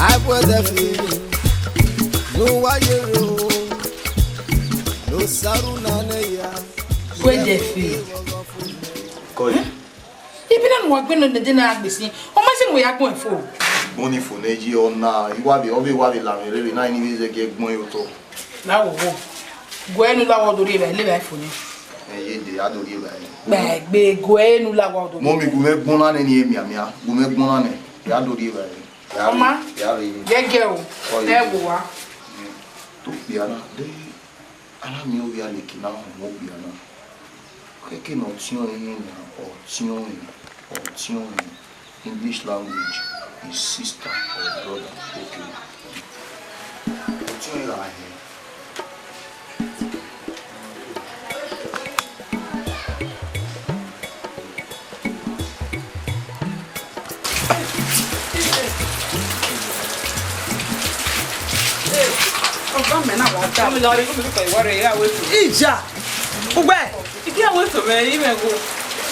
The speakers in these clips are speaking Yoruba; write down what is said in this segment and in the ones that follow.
Aibudefe, Uwadiae, no saruna neya. Aibudefe. Koi. Ibi na mo gbe no de na agbesi. O ma se mo ya gbon efo. Money for neji ona. Iwabi la mi rere na ni ze ge gbon yo to. Na wo wo. Go enu la wo dori be le be fo ni. Yede adori ba ni. Gbe go enu la wo dori. Mo mi gume gbon na ni emi amia. Gume gbon na ni. Ya dori ba ni. Mama, gege o. Ego wa. To biana de ana mi o ya leki na mo biana. Keke no tion ni o tion English language is sister or brother. Okay. Tion la he. Ija ugbe iki awon so me ime go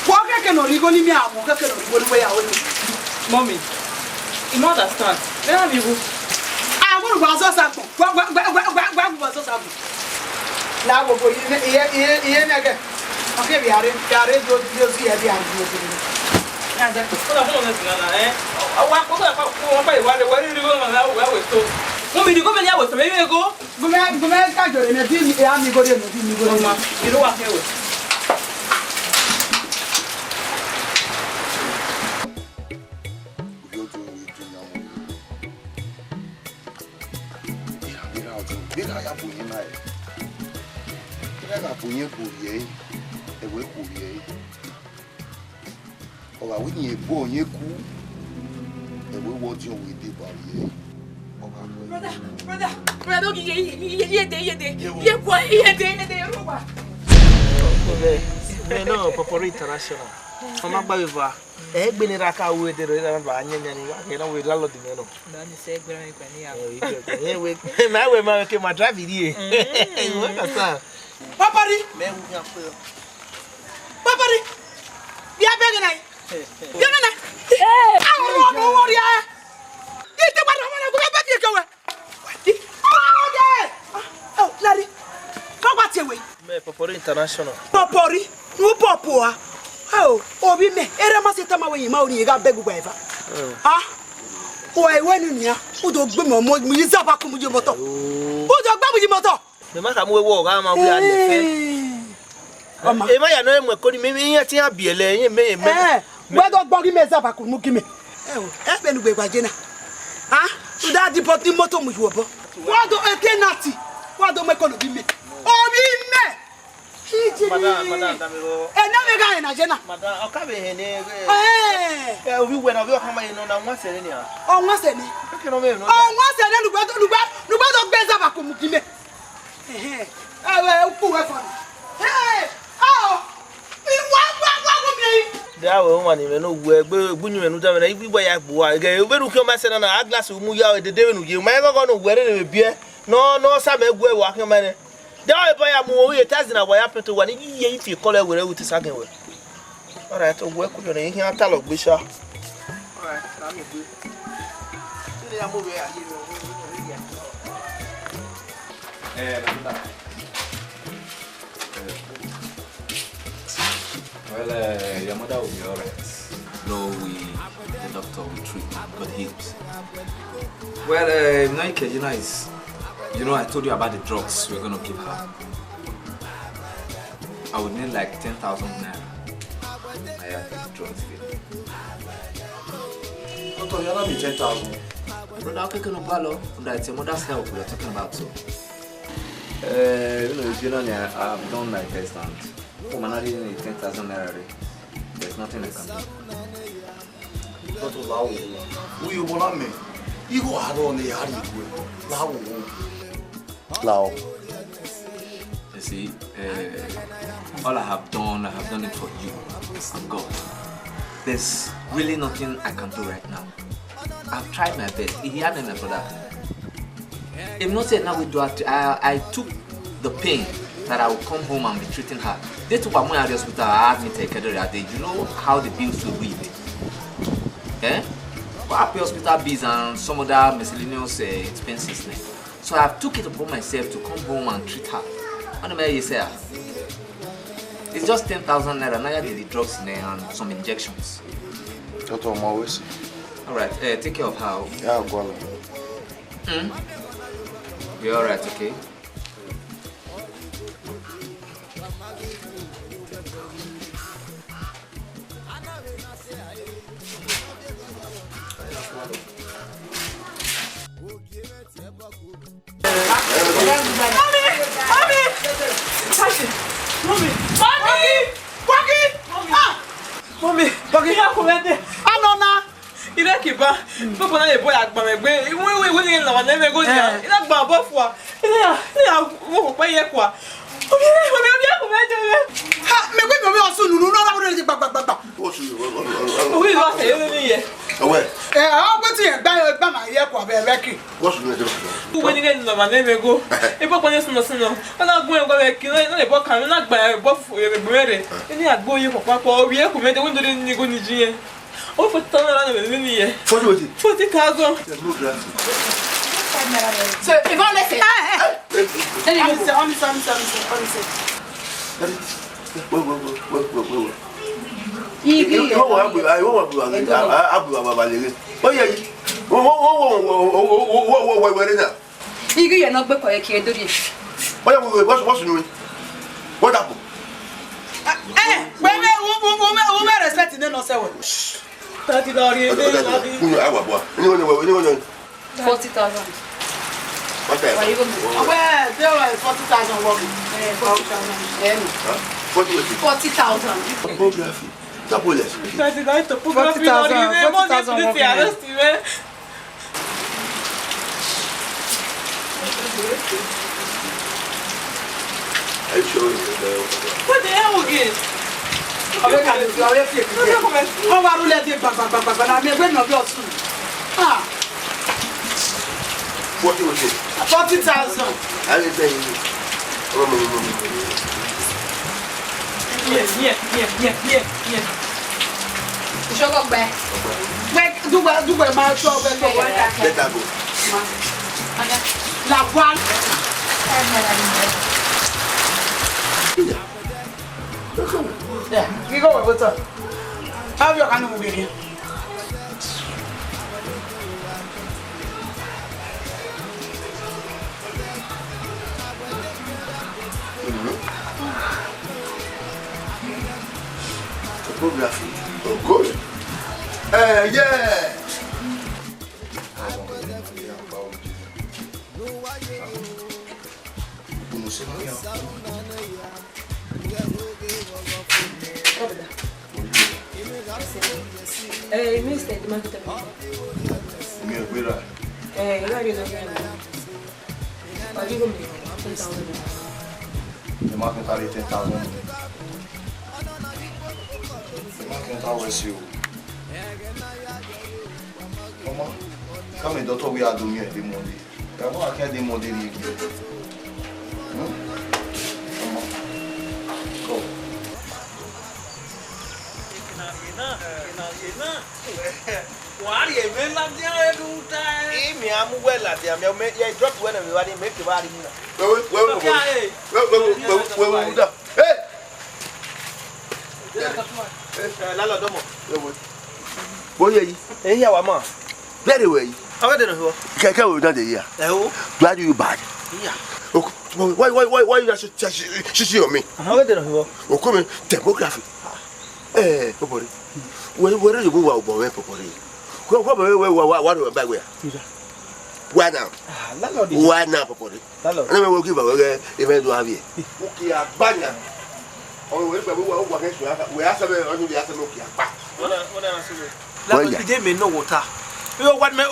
wo keke no rigo ni mi awon keke no rigo ni we yawo ni mommy you not understand let am you awon gba so sa gba so sa la wo go iye nege okay bi are do si e bi an do ya ja ko la mo na na wa ko pa iwa le we rigo na we to Mummy, you go many hours. Maybe you go. Go catch your energy. I'm going to go. You know what? Brother, no, Popori International. From Abba, Benin Raka with the Banyan, with Lalo di Meno. My way, my came my drive here. Papari, we are begging. Oh, Larry, what's your way? Popori International. Popori, no popoa. Oh, Obi me, Eramasita Mawi, Maui, got beg waiver. Ah, why, when in here, who don't bring more Mizabakum with your motor? Who don't go with your motor? The matter will walk, I'm a way. Am I know him? Could me at your be a lay, may, where don't body me Zabakum, Mukime? Oh, that's been away by Jenna. Ah, without deporting motor with you. What do I can not see? What do I call me? Oh, me! Madame, another guy in Ajena. Madame, I'll come in here. We went over how many on once any. Oh, once any. Oh, once and then the Bezabakum. Oh, poor fun. Hey! Oh! There were one even know where Bunyu and Udam and everywhere I go. Again, when you come and a glass of Muya the devil, you may not go where it beer. No, some way walking man. There I buy a movie, it has in a way up to 1 year if you call it with the second way. All right, to work with your name here, tell of Bishop. All right, I'm good. Well, your mother will be alright. No, the doctor will treat God heals. Well, Nike, I told you about the drugs we're gonna give her. I would need like 10,000 naira. I have these drugs here. Doctor, you're not me 10,000. Brother, how can you follow? That's your mother's help we're talking about, so. I've done my best and I'm not even 10,000 naira. There's nothing I can do. Doctor, you want me? You go out on the yard. Lao. You see, all I have done it for you and God. There's really nothing I can do right now. I've tried my best. He had me for that. If not said now we do it, I took the pain that I will come home and be treating her. They took my money at the hospital. I had me take care of her. You know how the bills will read. Eh? But I pay hospital bills and some other miscellaneous expenses. So I took it upon myself to come home and treat her. What do you say? It's just 10,000 naira. Now I did the drugs in there and some injections. That's what I'm always saying. Alright, take care of her. Yeah, I'll go on. You're alright, okay? Mommy, Buggy, how come I don't know. Il est qui va, il faut prendre les bois à Gbamegbe. Oui, il n'a pas go there. Il a Gbambo fois. Il a vous pas hier quoi. On vient comment tu veux? Ah, mais oui, mais on se nous on a dit baba. Oui, là c'est lui. Ouais. On peut dire ba ma hier quoi avec. What's the name? Vous venez de nous demander go. Et pas connaître son. On a go avec qui on les bois quand on a Gbambo brere. Il a go hier quoi quoi. Oui, comment tu veux donner ni go ni jien. Oh, for 40,000. 40,000. 40,000. So, if I let it, then you will say, on $30. 40,000. What the hell? Where there was 40,000 working. 40,000. Photography. Tabulous. 40,000 topography. 40,000. I show you What the hell again? On va rouler des baba. Mais ben non, bien sûr. Ah. 40,000. Allez, payez. Yeah. You should go back. Do my job. Let her go. La voile. Yeah, you go with her. Have your animal with you. Photography. Oh, good. Yeah. Minister, the market. You are the The market are 10,000. The market always you. Come in, doctor, we are doing the money. Come on, I can't do money. Come on. Go. Uwadiae, me la dia do time. Me am well at the me drop when everybody make the body. Hey. Lalo domo. Boy, Eh ya wa ma. very well. How dey no? Keke we don dey here. Do you bad? Yeah. Why you she on me? How dey no? O come demography. Popori. Where you go about Popori? What about where? Why now? Why now, Popori? Lalo. I will give away even do have here. Okay, Abanya. Oh, we are somewhere on the other look. Lalo, today me no water. What me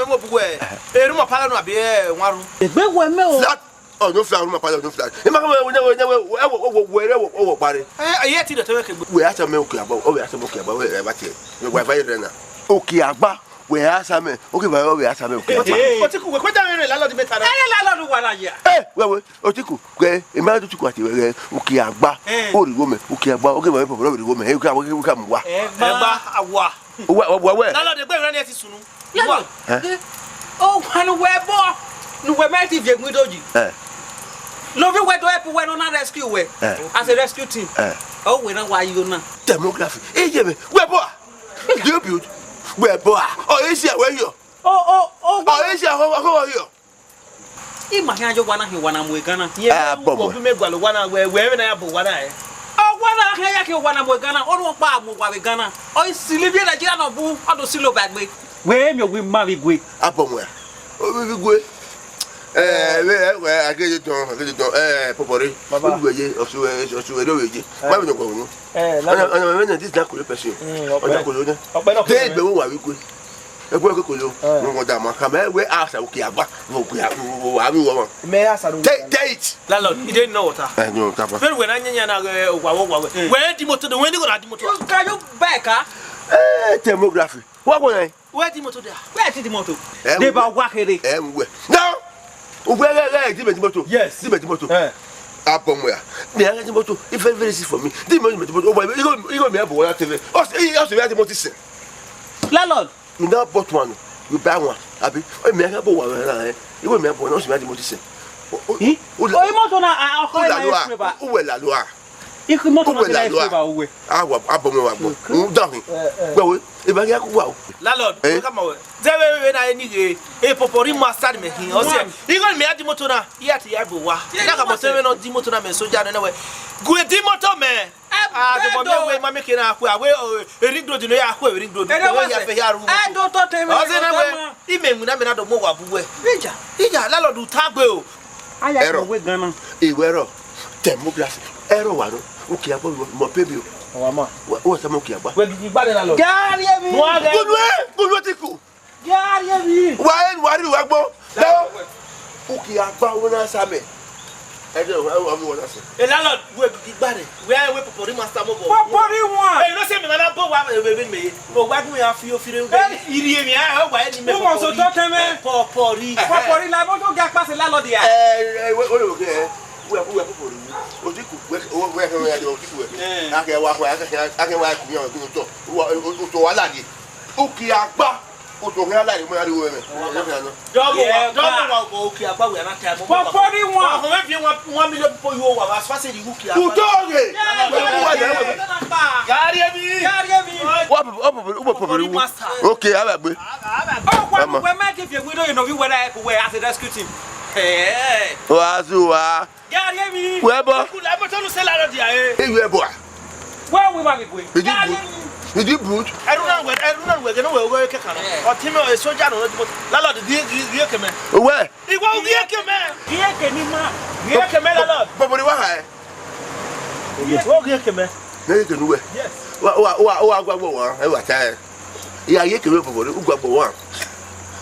mo buwe. Room pala no abi waru. Egbe we me o. Oh, no flat, no pala, no flat. We party. Yet the We have to milk about. Oh, we have to milk about. We are very renna. Okay, Agba. we asame. Okay, we asame. Otiku, we kweta nwe landlord meta na. Landlord wa na ya. We Otiku, we e ma do tuku ati we uki agba. O ri wo me, uki agba. Okay, we pop ri wo me. E ka mwa. Egba awa. We. Landlord gbe ran e ti sunu. Landlord. Oh, kwanu we bo. Nu we ma ti vie gwidoji. No be we do help we no na rescue we. As a rescue team. Oh, we na why you na. Demography. Je me. We bo. You build. We bo. Oh, is here we yo. Oh, is here how yo. Imagine ajo wana he wana mu Ghana. Bo bi me gwalo wana we na ya bo wana e. Oh, wana he ya ke wana mu Ghana. Onu pa mu wa Ghana. Oh, Sylvester Nigeria no bu ado silo bagbe. We me we ma we gwe. Abomo ya. O bi gwe. We ageje don popori. Gweje osuwe do weje. Ma me nko nu. Ana me na this na ko person. Oja ko lo na. De gbe wo wa wi gwe. Egwe ko lo. Mo da ma kama we asa uki agba. Wo ku ya wo abi wo. Me asa do. Date. Landlord, you didn't know what. No, tapa. Very when anya na wa. Where di motor, when go na di motor. Can you back ah? Demography. What go na? Where di motor there? Where is the motor? They ba wa here. We. Now. Where di motor? Yes. Di motor. Abomo ya. They are di motor. It's very easy for me. Di motor. Oh, you go me abo wa TV. Also we di motor sin. Landlord. You now bought one. You buy one. Abi. O me abo wa na eh. You go me abo na so me di motor sin. Oh, motor na akọ na espreba. O we la loi. Iku motor na espreba we. Abomo wa gbo. Down. Gbo. E ba ya ku wa o. Landlord, come on. Zewe na any popori master me hin. O se, you go me adi motor na. Iya ti ya bo wa. Na ka bo se no di motor na me soja na we. Go di motor me. The bomb we ma make na akwa we ring road no ya akwa ring road. We ya fe ya ru. Do to tell me. O se na we imemu na me na do mo wa buwe. Ija landlord tagbe o. Aya ko we Ghana. Iwero demography. Ero wa no. Uki agbo mo pebi o. Wa ma. Wo se mo ki agba. We gi gba de landlord. Gari mi. Gulu tiku. Gari mi. Wa ri wa gbo. Uki agba wo na sa me. Landlord, we gi gba de. We popori master mo bo. Popori one. No say me na bo wa me. Bo wa gun ya fi o fire iri emi a o wa ni me. Mo so to teme. Popori. Popori la mo to ga pass landlord ya. We lo ke. We popori. O ti ku we kan ya de o ti ku we. Ake wa ku yan to. O to wa la ni. Uki agba. O to kan la ni mo ya ri wo me. Double wa go uki agba we na time mo. Popori one. Ko me fi 1 million po yo wa as fast as the uki agba. Utoge. Gari mi. What popori? Okay, abagbe. Oh, when we make if you know you know we were as a rescue team. Hey. Oazuwa. Gari mi. Webo. La mo tonu se landlord dia Webo. Where we want to go? Did you boot? I don't know where no we go keka no. O timi o soja no landlord di keme. Where? Igwa di keme. Di keme ma. Di keme landlord. Popori wa ha. Wo di keme. Na ke nuwe. Yes. Wa agwagbo wa. E wa ta. Ya ye keme popori ugwagbo wa.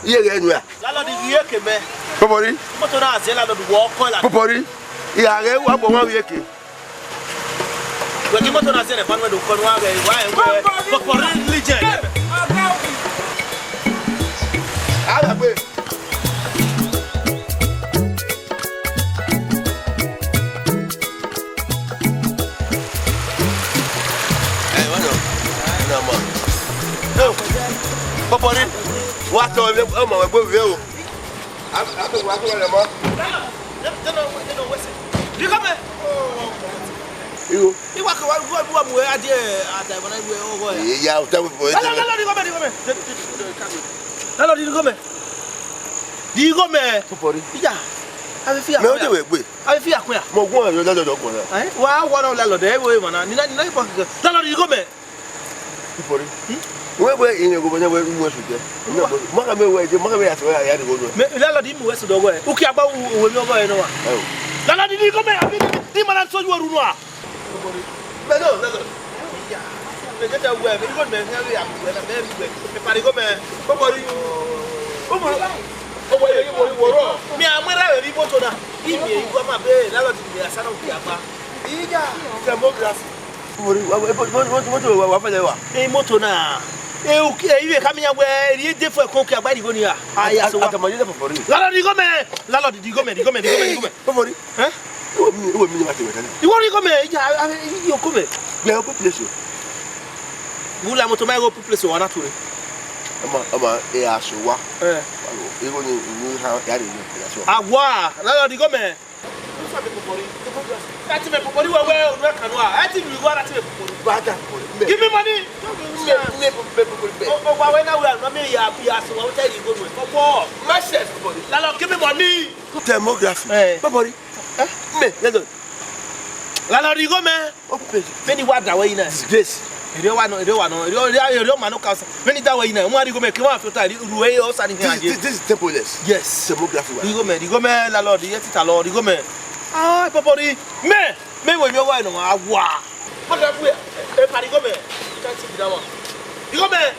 Iye ge nu ya. Landlord di keme. Popori. Mo to na aze landlord wo ko la. Popori. Ya ge wa gbo wa ye ke. We ki moto na se ne panwe do ko wa ga popori legend. Abagbe. Popori. Wa to o mo we gbo we o. Ato wa ko le mo. No, you come here. Iwo. Iwa ka wa mu ade ata bona iwe o go ya. Ya o ta bo. Di go me. Popori. Ija. Abi fi Me o de we gbe. Abi fi akun ya. Mo gun o lọ́dọ̀ ko na. Wa no landlord e we mana. Ni pa. Landlord di go me. Popori. We yin go bonya we mu esu je. Mo ka me we je, mo ka me ya so ya de go no. Me landlord di mu we so do go e. Uki agba wo mi ogo e no wa. Landlord di go me abi di mana so ju oru no a. Me no. Ya. Me je ta we me go me nri ya we na me me pari go me. Popori. O we wo ro. Mi amara we ri moto na. Imi e igwa ma be landlord di asana uki agba. Ija. Demography. Popori wa fa le wa. E moto na. You coming away, you different cook about the Gonia. I asked what I'm going to for you. Lala, you go, man. Lala, you go, man. You go, man. You go, man. Huh? You want to go, man? You come here. We have a place. You like to make a place or not? I'm a Asua. You want to have Agua. Lala, you go, man. That's me for you well, I think you got to give me money. Oh, when I will not be happy, I will tell you good for myself. Lala, give me money. Demography. Nobody. Me, Lala, you go, man. Many what the way in this. You don't want to counsel. Many that way in a money go make you after way or something. This is temporless. Yes, demography. You go, man. Lala, the yet Lord, you go, man. Ah, Popori, me when you're going on, wow. What have we? Everybody go, man. Can't see that one. You go, man.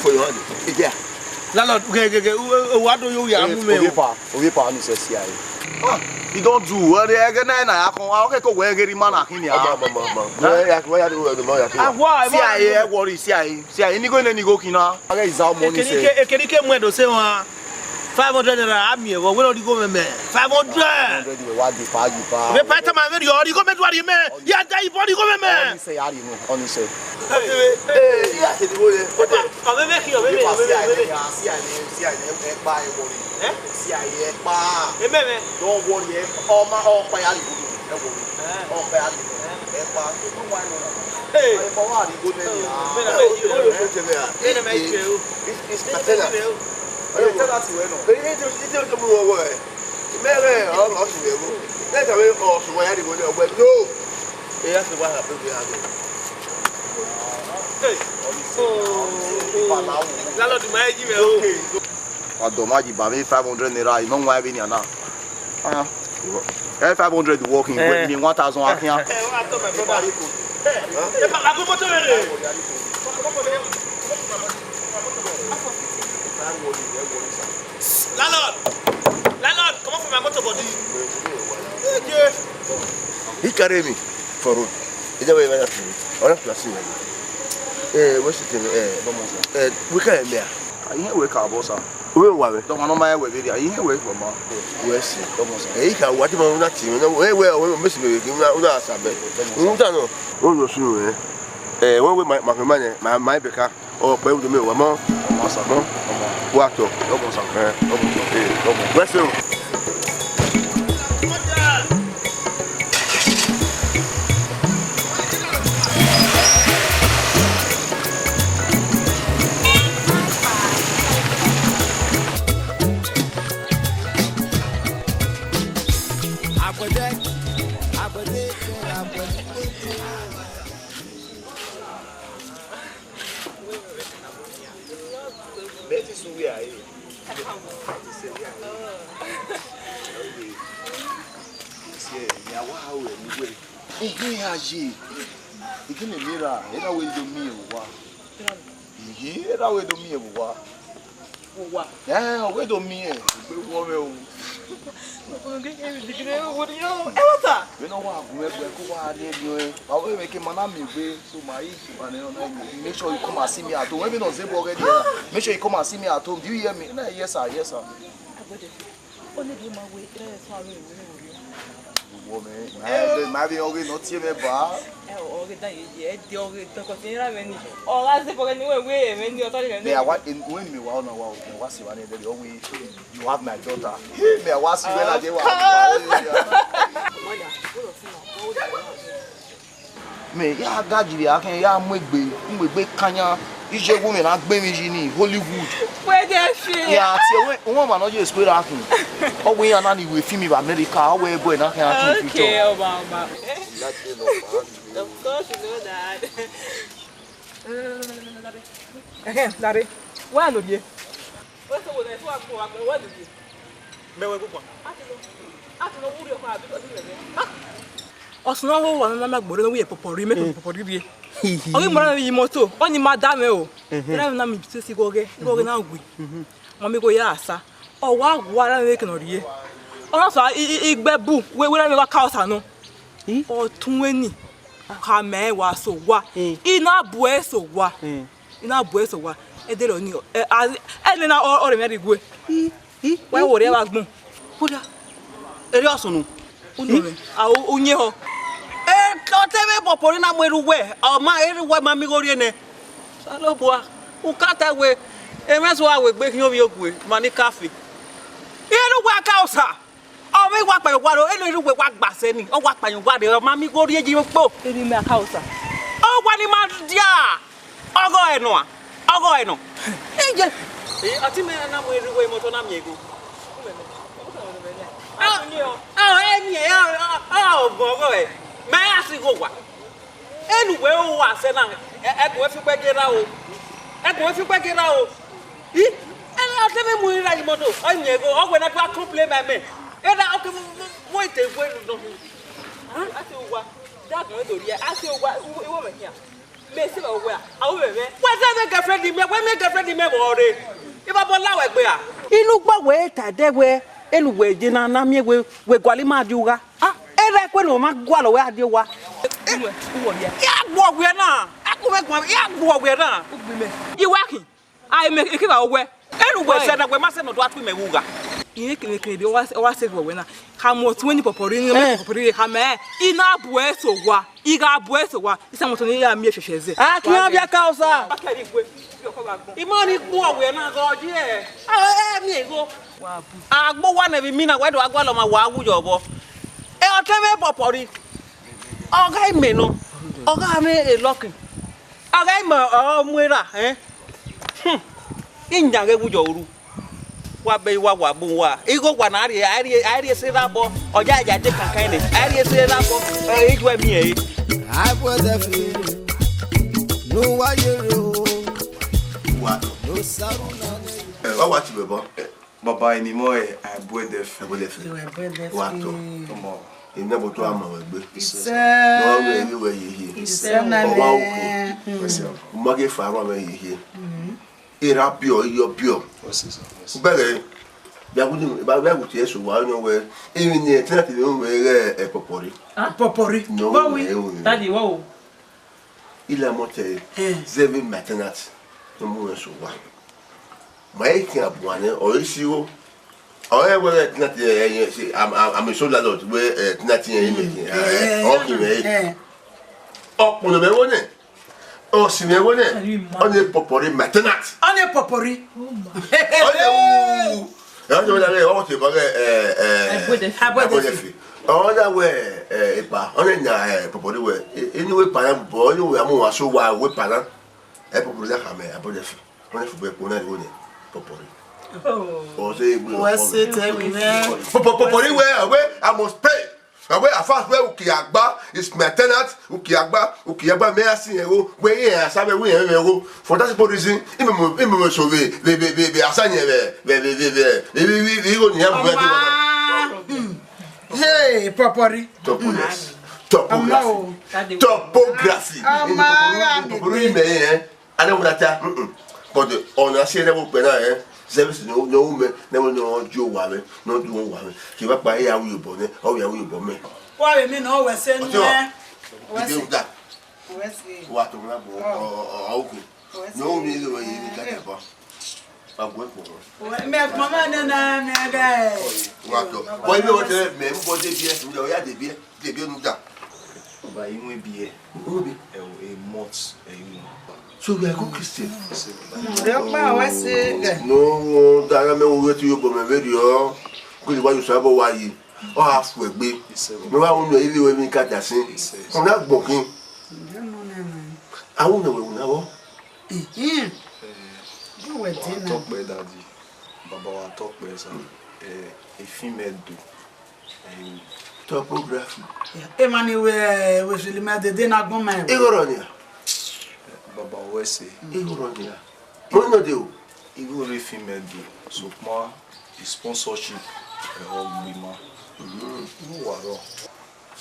For your honey. Yeah. Landlord, what do you you don't do what I can wear getting man. Why? See, I go and go kina. I is our money. Can you come with the 500 I'm here. What will you go, man? 500. What the party? The pattern, my video, you go, what you mean? Yeah, that you body go, man. Say, I don't know, say. Adomaji bami 500 naira. No why be now. 500 walking. When 1,000 walking. Landlord, come on from my motor body. He carry me for road. Is that way I have to see. What's it? We can't there. I hear we can't boss. We worry. Don't know my way. I hear we from my West. He can watch him on that team. Where miss me. Give me that sabbath. We don't know. When we might make money, my baker or pay with me. What to? Bless him. Make sure you come and see me at home. Maybe not Zebo already. Make sure you come and see me at home. Do you hear me? Yes, sir. Yes, sir. Maybe already not here, but you have my daughter. Me, I was when I did. Me, yeah, daddy, I can yeah, make Kanya. Is a woman like Benin Hollywood. Where does she? Yeah, woman not just square acting. Oh, we are not with film America. Where boy not can okay, Obama. Of course, you know that. Daddy, why not you? What's the one what did you? I don't know who you are. Osno ho wa mama gboro no we popori me popori bie. Ogi mara yi moto, oni madame o. Era na mi bitisi goge na gwi. Mami go ya asa. O wa gwara me ke no rie. Ona so igbebu we na me wa kausa no. O tunweni. Ka me wa so wa. Ina bu eso wa. Ina bu eso wa. Edere oni ele na o re me rigwe. We wo re wa gbon. Oda. Eri osunu. Unome. A onye ho. Kotebe popori na mweruwe. O ma eriwe ma mi gori ene. Salo boa. Ukata we emeso wa we gbe kin obi ogwe ma ni cafe. Eriwe kausa. O mi wa pa wa ro eriwe wa gbase ni. O wa pa yin wa de ma mi gori eji po. Eri me kausa. O wa ni ma dia. Ogo eno. Ogo eno. Nje. Ati me na mweruwe moto na mi ego. Bogo e. Me asigo wa. Enuwe o wa se na e fi pegera o. E ko fi pegera o. Ị ate me mu ira ni moto. O nye go o gwe na pa complain me. E da o ke mo ite gwe no. Ati o wa. Da ko do ri. Ati o wa iwo me hia. Me se ba wa. Awo be me. Wa se me girlfriend me, we me girlfriend me bo re. E ba bo lawe gbe a. Inu gba we ta de we eluwe je na mi we gwali ma di uga. Ere kwe no ma gwalo we adi wa. Uwo ya. Ya gbo we na. Akume kwa ya gbo we na. Ugbime. Iwaki. Ai me ke ba we. Eluwe se na we ma se no do atu me uga. Ihe kele bi o se we na. Ka mo tun ni popori ni popori ka me. Ina bu eso wa. Iga bu eso wa. Isa mo tun ni ya mi ehwehweze. Kian bia kausa. Imani gbo we na go je e. Mi ego. Agbo wa na bi mi na we do agwalo ma wa awujo bo. E o teme popori. Oga ime no. Oga me e locking. Oga ime o muera Inja ge wujo oru. Wa be wa bu wa. Igo wa na ari se ra bo. Oja aja de kankan ni. Ari se ra bo. Ijo mi e. Aibudefe. No wa yero. Wa. No saruna ne. Wa ti be bo. Baba emi mo e Aibudefe. Wa to. Tomo. Ina bo to ama we gbe. Ise. No we mi we yihi. Ise na Wa oku. ne. Mo ge fa ro me yihi. Era bio yo bio. Bere. Bia ku ni ba ku ti eso wa no we. Emi ni tina ti we re popori. Popori. No. Daddy, wow. Il a monté. Zévi maintenant. No mo eso wa. Mais qui a boiné o isi o we tina ti am so la lot we tina ti yin mi o ki me o mo me woni o si me woni on est popori maintenant On est popori. on est la le o ti ko Aibudefe on da we pa on est na popori we eni we pa na bo ni we amu wa so wa we pa na popori la ka me Aibudefe on est fo be ko na woni popori. Oh, What's it everywhere? Popori where I must pay. Away a fast where Ukiagba is maintenance, Ukiagba may I see a go where here sabe we go for that reason im so we asanye we go near Hey, popori. Topography. Popori me I don't want that. But on a share level pena service no me never no jo wa me no do wa me ki ba pa ya wi bo ne o ya wi bo me Why me no we say no we that wa to na bo okay no me lo yi ni ka ba ba go po me mama na me ga wa to boy me o te me bo de bie mi o ya de bie nu da Ba inwe bie. obi E mot e inu. so we are good Christian no da me o wetu yo bo me video ko li wa yo sabo wa yi o ha fu egbe me wa unu ile we mi ka jasin on na gbokin awun we una wo Talk by daddy. Baba wa talk by sa. E female do. Topography. Emani we Sylvester de na gbon mai. Igoronia. Baba we say. Igoronia. Mo no de o. Igore female do. So more sponsorship OGBEMUDIA. No waro.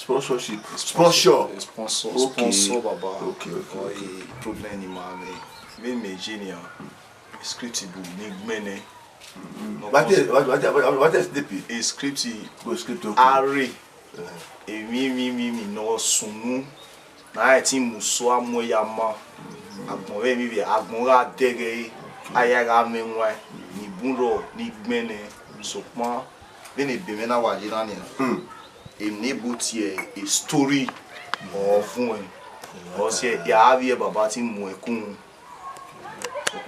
Sponsorship. Sponsor. Sponsor baba. Okay. Problem ni ma me genia. Script bu ni gbene. What is DP? Script Go script okay. are. Mi no sunu. Na ti muso amoyama. Agbon we mi bi agbon ra dege. Ayaga menwa ni bunro ni gbene. So pa bene be na wa jira ni. Emnebutie a story of one. Or say ya have baba ti mu ekun. So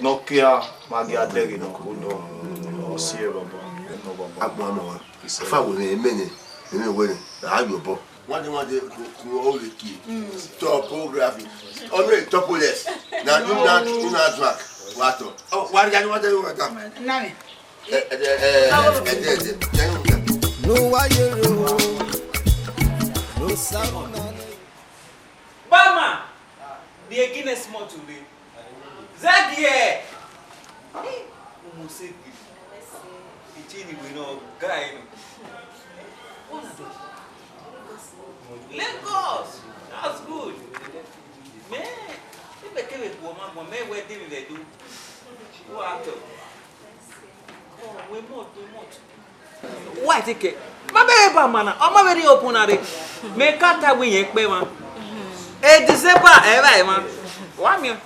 no care magia dege no kodo. Or say baba no baba. Agbon if I will many way I go bo. What do you want to hold the key? Topography. Only topoless. Now do not track. What? Oh, what do you want to do? Nani. No wire, no sound. Bama, the Guinness more today. Zagie. Musiki. Ichini we know guy. Lagos. That's good. Man, if I came with woman, man, where did they do? What after? Oh, we more. Why take it? My baby, man, I'm very open at it. Make cut a wing, man. Eh, December, eh, man. One year.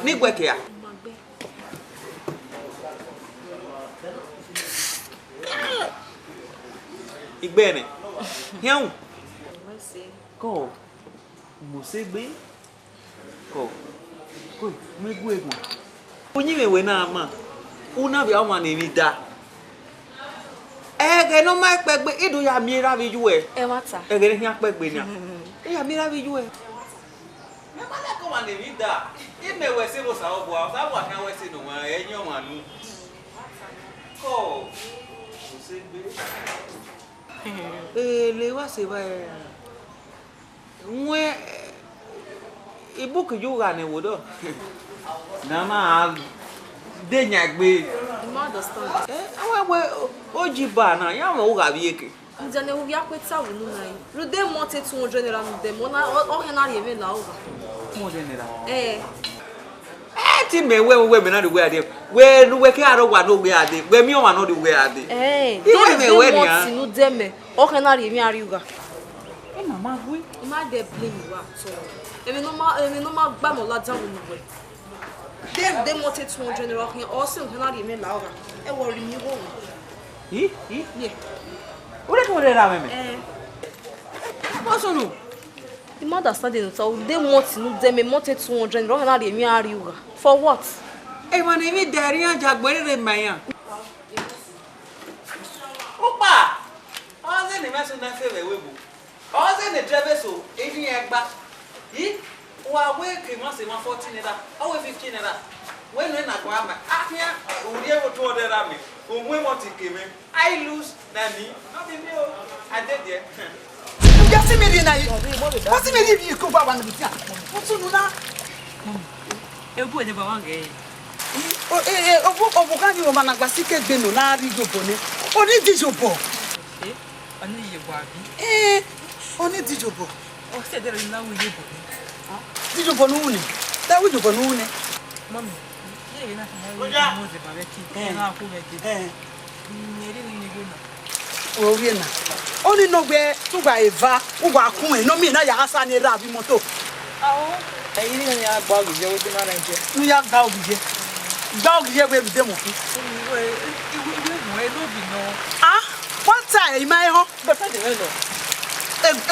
Nick work here. Igbene. Here. Go. Musegbe. Go. Go. Me go ego. Onyiwe we na ama. Una bi awan ni da. Ege no ma pegbe idu ya mi ra bi ju e. E wata. Ege ni pegbe ni. E ya mi ra bi ju e. Me ma le ko wan ni da. I me we se bo sa obo, sa bo kan we se no wa enyo wan nu. Go. Musegbe. Le wa se ba nwe ibuku yoga ne wodo na ma de nyagbe You understand? awe ojiba na ya mo ga bi eke Njane hu ya kweta wunu na yi. Rude monte 200 naira nu dem ona o he na re la over. mo de nira Eh. ti me we me na de we ade we nu we ke aro wa no we ade we mi o wa no de we ade Don't me we ni nu dem o he na re mi ari uga. e mama we Ma de blame wa so. Emi no ma gba mo la jan wunu we. Dem monte 200 naira he o se he na re mi la over. E wo ri mi wo. Ye Yeah. ore ko re ra me What's on? The mother started so they want to them monte 200 wrong na dey mi ari uga. For what? e ma ni mi dari an jagbere re mayan opa o se ni meso na se we bu o se ni drive so e ni egba yi wa we ke ma se ma 14 naira o we 15 naira we no na kwa ma ahia uri e wo 200 naira me o mu mo ti ke me I lose na me no be me o I did there Ya se me ri na yi. What se me ri bi ko ba wa na bi tia. What so nu na? Egu e ba wange. Obu kan ni o ma na gba sike gbe no na ri jobo ni. Oni di jobo. Ani ye gwa bi. Oni di jobo. O se de na wo ye bo. Di jobo nu ni. Ta wi jobo nu ni. Mami. Ye na na mo de ba be ki. Na ku be ki. Ni ri ni go na. Ori na. Oni no gbe tu gba eva, u gba kun e no mi na ya asa ni ra bi moto. Awo. Eyi ni ya gba ogije wo bi na Naije. Nu ya gba ogije. Gba ogije gbe bi de mo fi. Iwe mo e lo bi no. What time mai ho? Be fa de lo.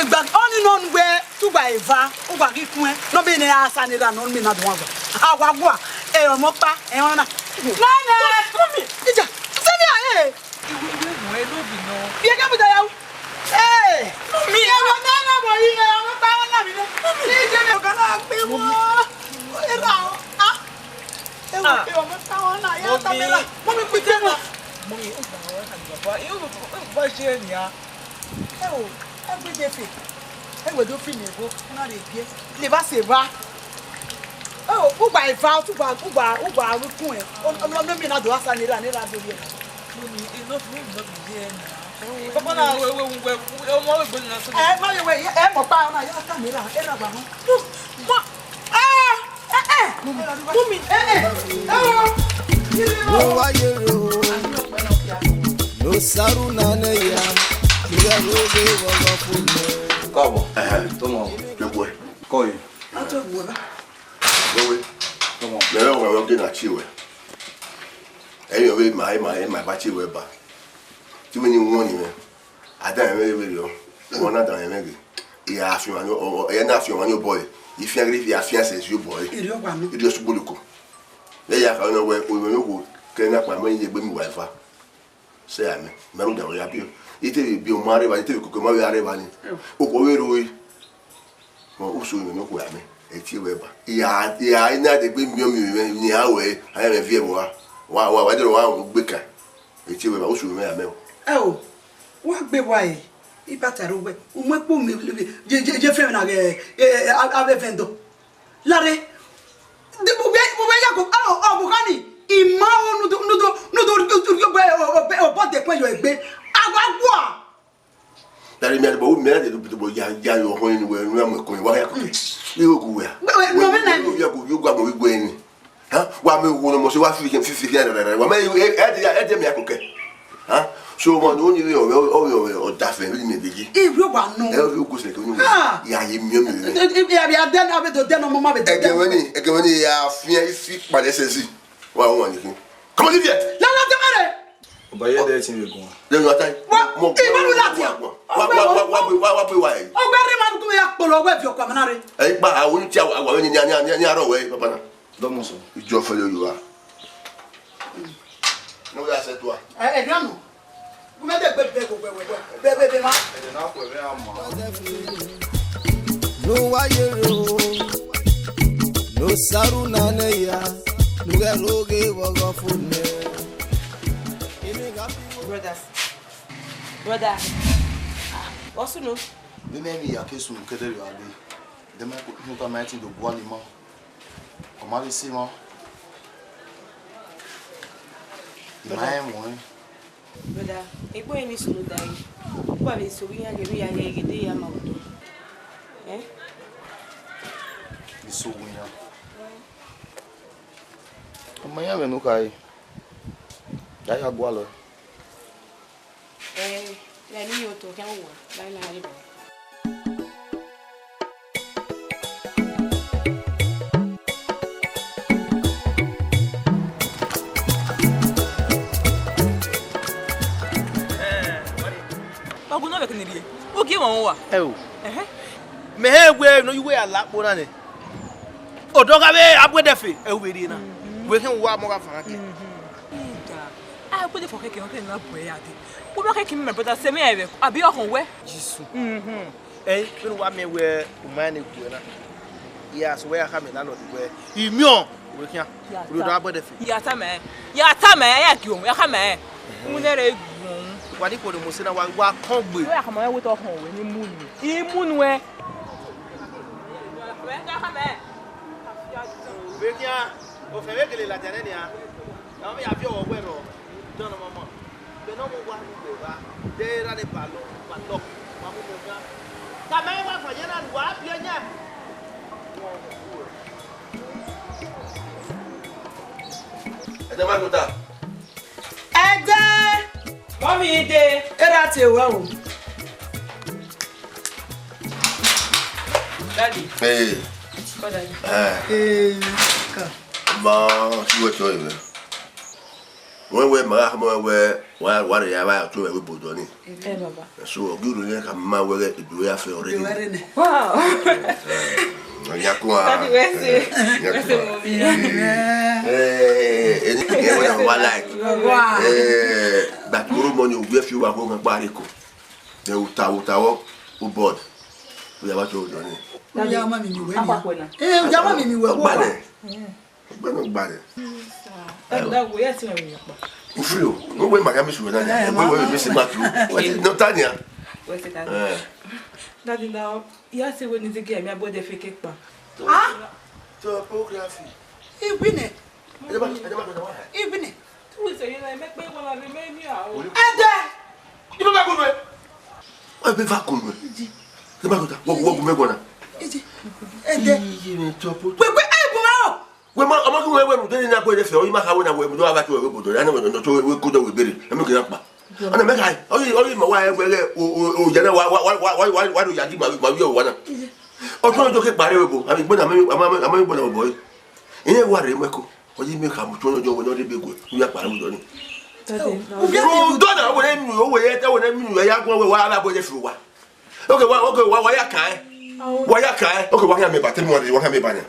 Egba oni no ngbe tu gba eva, u gba ki kun e no mi na asa ni ra no mi na do wa gba. Agwagwa e mo pa e won na. Nana, come ija. Se mi aye. Iwe mo e lo bi no. Bi e ga bu da yawo. Mi e mo na na mo yi e mo pa won na mi le. Ni je me ga na pe wo. O le ra o. E wo pe o mo pa won na ya ta me la. Mo mi pi te mo. Mo ye o gba wa kan baba. E o ba se ni a. Aibudefe. E we do fi mi go na re bie. Le ba se ba. O gba ifa tu gba rukun e. O mi na do asa ni ra do ye. Mo ni e no fi mo bi e na. Papa na we mo we go na so. Ma we mo pa na ya camera e ra ba mo. Mummy No wayero. No saru na ne ya. Nuga roge wogo fune. Kabo. Tomo. Jogwe. Koi. ato wo ba. Jogwe. Tomo. Le wo ge na chiwe. Eyo we my ba chiwe ba. Ti me ni won ni me. Ada me yo. Won na dan me ge. Ya afi ma no e na afi ma no boy. If you agree ya fiance you boy. Iri ogba no. Iri osubuluko. Le ya ka no we wo ke na pa me ye gbe mi wifa. Say ame. Me ro da wo ya bi. Ite bi o mare ba ite bi ko ma we are ba ni. O ko we ro yi. Mo usu mi no ko ya me. E ti we ba. Ya ina de gbe mi o mi ni ha we. Aya me vie bo wa de wa gbe ka. E ti we ba usu mi ya me. O wa gbe wa yi. Ibataro we. O mo po mi je fe na ave vendo. Lare. De bo ya ko o bukani. Ima o nudo gbe o bo de pon yo egbe. Agwagwa. Dari mi bo mi na de bo ya yo ho ni we nu am ko wa ya ko. Ni o ku ya. No me na ni. Ya ko yo gwa mo we gbe ni. Ha? Wa me wo no mo se wa fi na. Wa me e de mi akoke. Ha? So mo no ni o da fe mi beji. E ri ogba no. E ri ogo se ko ni. Ya ye mi mi. E bi aden abedo den no mo ma be den. Ege woni ya fia ifi pade sesi. Wa won ni kin. Come on Olivier. La te mare. Obaye de tin we gun. Le no atai. Mo ibaru lati ya. Wa pe wa yi. Ogbere man ku ya polo we fi okwa manare. E gba awon ti awa ni aro we papa na. Domo so. Ijo fele yo wa. No ya se toi. E danu. Come de be ma. E na ko be am. No wayero. No saru na ne ya. Nuga roge wogo fune. Brother. Also no. Me me ya kesu kedere yo abi. De ma ko nu ka ma tin do bo ni mo. O ma le si mo. Mai mo. Brother, ego eni sunu dai. Kwa be so wi ya le gede ya ma odo. Iso wunya. Amanhã eu não cai. Daí agora. Ya ni yo to kan wo. Dai na ri. Ogun no be kiniri. O ki won wa. Me he we no you we alapo na ne. Odoga be Aibudefe e we ri na. We can wa mo ga fa ke. Aibudefe keke on na boy ade. Wo be keke me brother se me ebe abi okon we. Jisu. We wa me we umane ku na. Ya so we aka me na lord we. Imio we kan. We do Aibudefe. Ya ta me ya ki o ya ka me. Mu ne re gun. Wa ni ko do mo se na wa kan gbe. We aka mo we to okon we ni munu. Imunu we. We ka me. We kan o fe we gele la jane ni a. Na me ya fi o we ro. Don mama. Be no mo wa ni be ba. De ra de balo, padlock. Wa mo ga. Ta me wa fa yena wa bi anya. Ede ma ko ta. Ede. Mommy de. Era te wa o. Daddy. Hey. Daddy. Ba, si we to ibe. We ma mo wa re ya ba to we bodo ni. Baba. So oguru ni ka ma we do ya fe already. Wow. Ya ko a. Daddy we say mommy. Eni ke wa like. That moro money we fi wa ko kan pare ko. De utawo o board. We aba to do ni. Ya ma mi we ni. Apapona. Ya ma mi we wo. Gbade. That we are seeing you. Ufrio, no we magami su na ya. We mi se matu. No tania. We say that. Daddy now, you say when you get me Aibudefe ke pa. Topography. Ibine. Ede ma Ibine. We say you like make me wanna remain here. Ede. Ibo ba ko I be vacuum. The matter what me gonna. And then You top. we able. We ma amaku we we dey na boy dey o ma ka we na we do aba to we bodo na we no to we go do we bere na me go pa ana me kai o ma wa o je na wa do yadi ma wi o wa na o to do ke pare we bo ami gbona ami gbona boy ine wa re me ko o ji me ka mu to no jo we no dey be go wi apare mu do ni o do na we na mi ya gwa we wa aba boy dey fi wa okay wa ya kai why you cry? Okay, why you me back? Tell me what you me banya.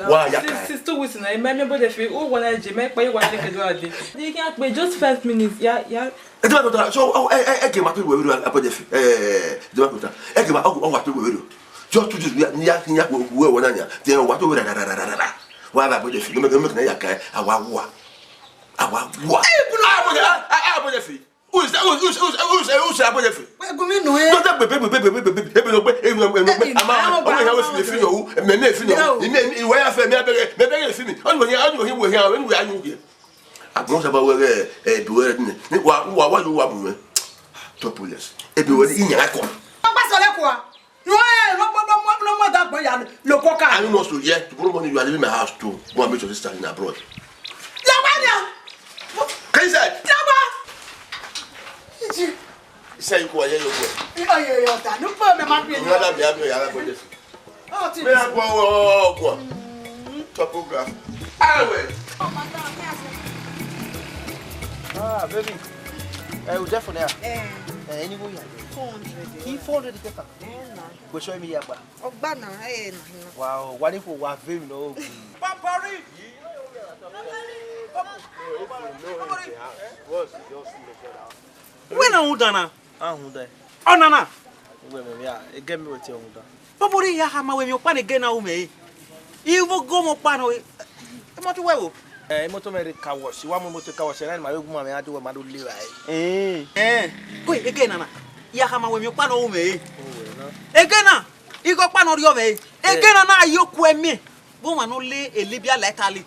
Why you cry? Sister Wilson, I remember the feel. Oh, when I make why you want to do it? You can't wait just 5 minutes. Yeah. It's about so I came up with Aibudefe. The matter. I came up what we do. Just to just nya we wona nya. Then what we da. Why Aibudefe? No make na ya cry. Awa. Aibudefe. Who's Aibudefe? We go me no e. Don't that baby say you quiet your boy. No problem, my friend. You have to be Aibudefe. Oh, Me go topograph. Ah, baby. Uwadiae there. Any go ya. 400. He 400 paper. Go show me ya ba. Ogbana Wow, what if we were very no. Papari. When I dana? Oh, Nana. Yeah, again me with you. Papari ya hama when you pan again now me. You will go mo pano. Mo to wewo. Moto me ka wash. Wa mo moto ka wash na ma yogu ma me adu ma do liwa. Go again Nana. Ya hama when you pano me. Again na. You go pano rio me. Again na yoku emi. Bo ma no le elibia letali.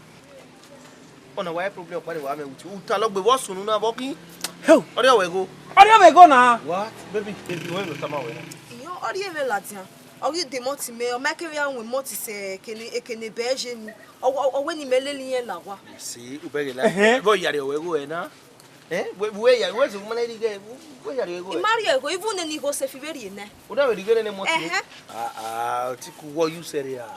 Ona why problem pare wa me uti. Uta lo gbe wo sunu na bokin. Ho, ori o we go. Ori o me go na. What? Baby, we no tama we na. Yo, ori me latian. Ori de moti me, o make ya we moti se ekene beje ni. O we ni meleli yen la wa. Si, u bege la. Go yare we go na. We ya, we so mo na dige. We yare we go. Imari e go even ni go se fiberi ne. O da we dige ne moti. Ti ku wo you serious.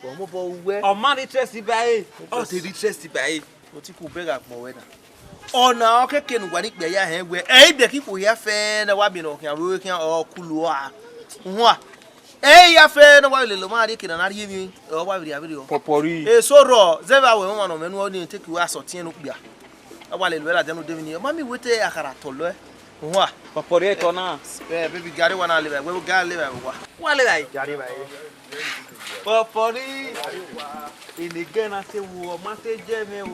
Wo mo bo we. O man interest by. O te interest by. O ti ku bega mo we na. Ona okeke nu gwani gbe ya he we be ki ko ya fe na wa bi no kan we kan o kulu a ho a ya fe na wa le lo ma ri kina na ri mi o wa bi abi o Popori. so ro zeva we mo no menu o ni take we asotin no gbia wa le lo la denu de mi ma mi wete akara to lo ho a Popori to na. baby gari wa na le we ga le wa le dai. gari ba Popori. Ini gana se wo ma se je me o.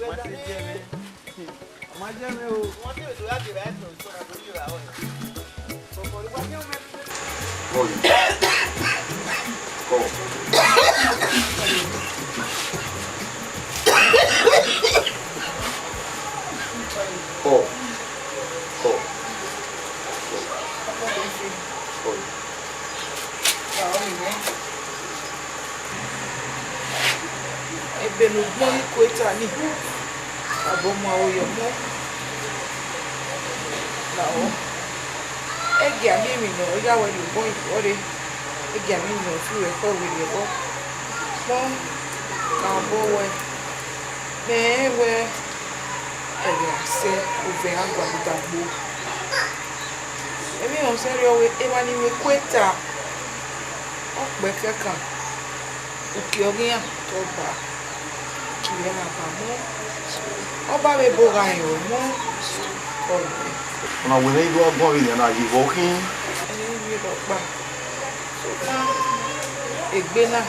Ma se je me. Ma je me o. wọ́n ti do ya ti right no so na do you ra o Popori wa ni o me. Ebenu gbon ni kweta ni. Abomo oyo mo. Lawo. Ege ami mi no, ya we ni boy ore. Ege ami mi no fu e ko we le bo. Mo ka bo we. Me we ege se o ve agwa bitagbo. Emi on serio we e ma ni we kweta. Okpe keka. Oki ogiyan to ba. Kiye na ba mo. Oba we bo ga yo mo. Now when they go up going and are you walking? Ẹni lọ pa. So egbe na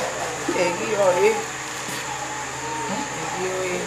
egi ore. Egi ore.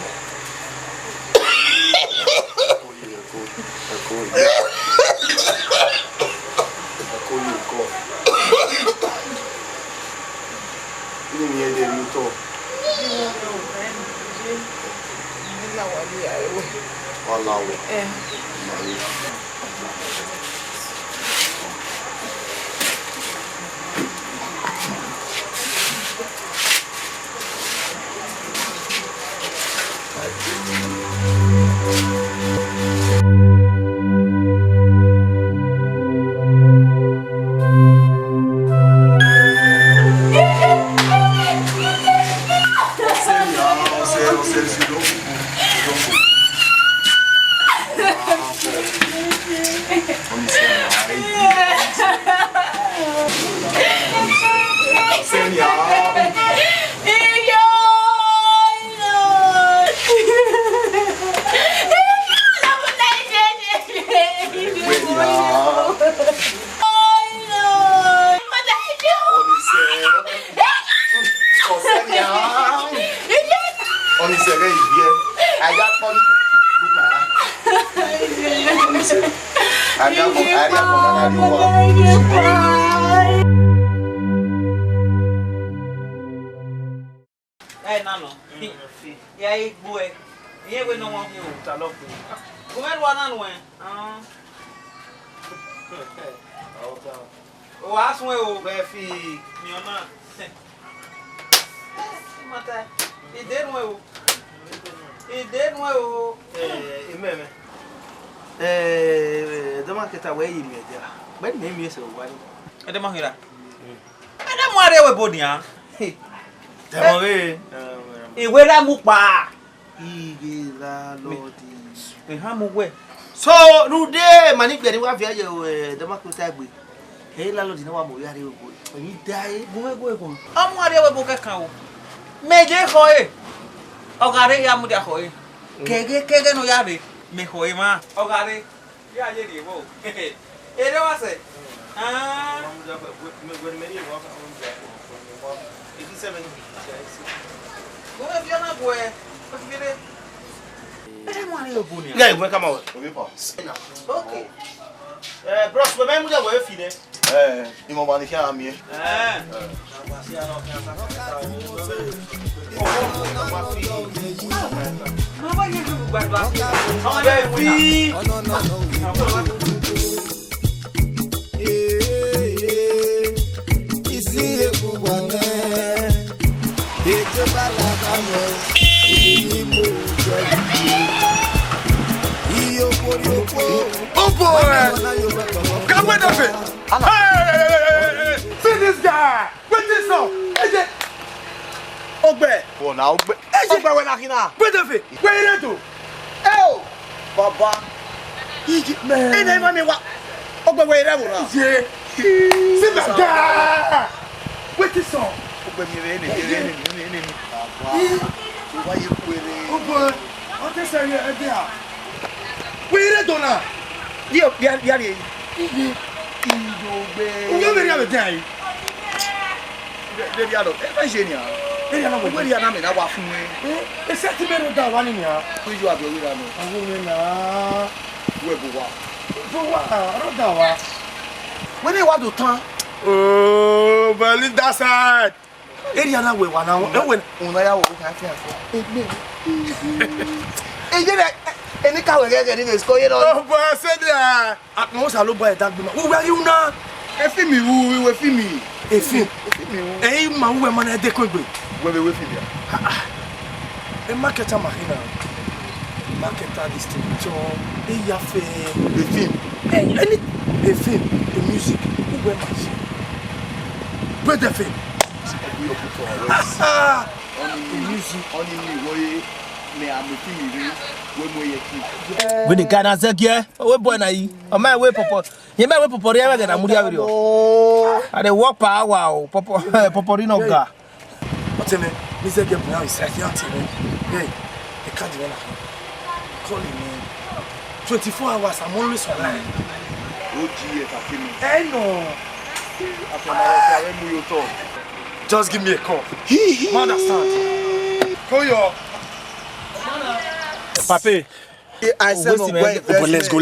Hey, Nano. Yeah, boy. Yeah, we don't want you to love you. Come on, one on one. Oh, ask me, oh, baby. You're not. He did well. He did well. The market away in media. But name is a one. I don't want that. I don't want to go down. Ìwéra mú pa. Igela lodi. Eha mú we. So nude mani gbe ni wa fi aye the market agbe. E la lodi na wa mo yare ogo. Oyin dai bo ego ego. Ọmọ are we bo kankan o. Meje ko e. Ogare ya mu dia ko e. Kege no yare. Me ko e ma. Ogare. Ya ye ri wo. Ere wa se. Ah. Me go me ri wa ka on ja. 87. Go e biona boy. Ko fi de. Ere mo are obo ni. Guy, we come out. Okay. Bros, we me we fi de. Imo ba ni kya mi e. Mama ye bu gbagba. Oh boy! Come with us! Hey! See this guy! Wait this up! Ogbe! Oh, na Ogbe. Ogbe we nakina! Wait a bit! Wait a to! Oh! Baba! Man! Hey, name me what? Ogbe we there now! Yeah! See that guy! Wait this up! Ogbe mi re ni. Why you query? Oh boy! What is that? Wait a to now! Dio, via. Ogbe! Ogbe we have time! Dey ado. E fa je ni a. Ogbe ri ana me na wa fun we. E sentiment da wa ni ni a. Ku ju abi ori ra no. Awo mi na. We bo wa. Bo wa, ro da wa. We ni wa do tan. Oh, but leave that side. Area na we wa na we una ya wo ka fi afo. E je de eni ka we gege ni sko ye no. Oh, but say there. No sa lo boy tag bi ma. Wo we you na. E fi mi wu, we fi mi. E fi mi wu. E ma wu ma na de ko gbe. We fi dia. E marketer mahina. Marketer distributor. E ya fe The film. any the film, the music, who we match. Where the film? We go for us. The music. Only me me am fi we mo ye ki. We the Ghana zekie. We boy na yi. O my we popo. Ye my we popo re we na muri awiri o. I dey work per hour o. Popo no ga. Otene, me say get now is here otene. Hey, the card you wanna call me. 24 hours I'm always online. OGBEMUDIA Asenoguan. Hey no. Just give me a call. Man, understand? Call your Pape. I said no way. Let's go.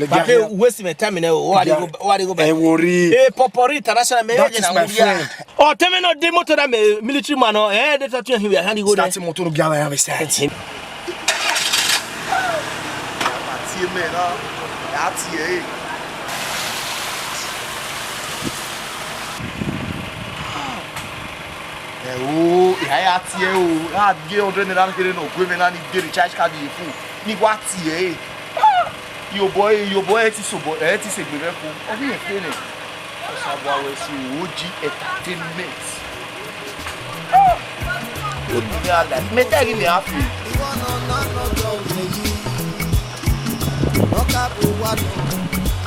Pape, waste my time now. What do go back? Hey, worry. Hey, Popori international me. That is my friend. Oh, tell me no demo to that military man. Eh, they talk to him. How do go there? Starting motor gala have start. Oh, I tie o. Ah, ge odre na kere no gwe me na ni ge recharge card yi fu. Ni wa tie. Your boy ti so boy, ti se gbe refu. O bi e fe ni. O sa bo awe si OG entertainment. O bi ala. Me tell me happy.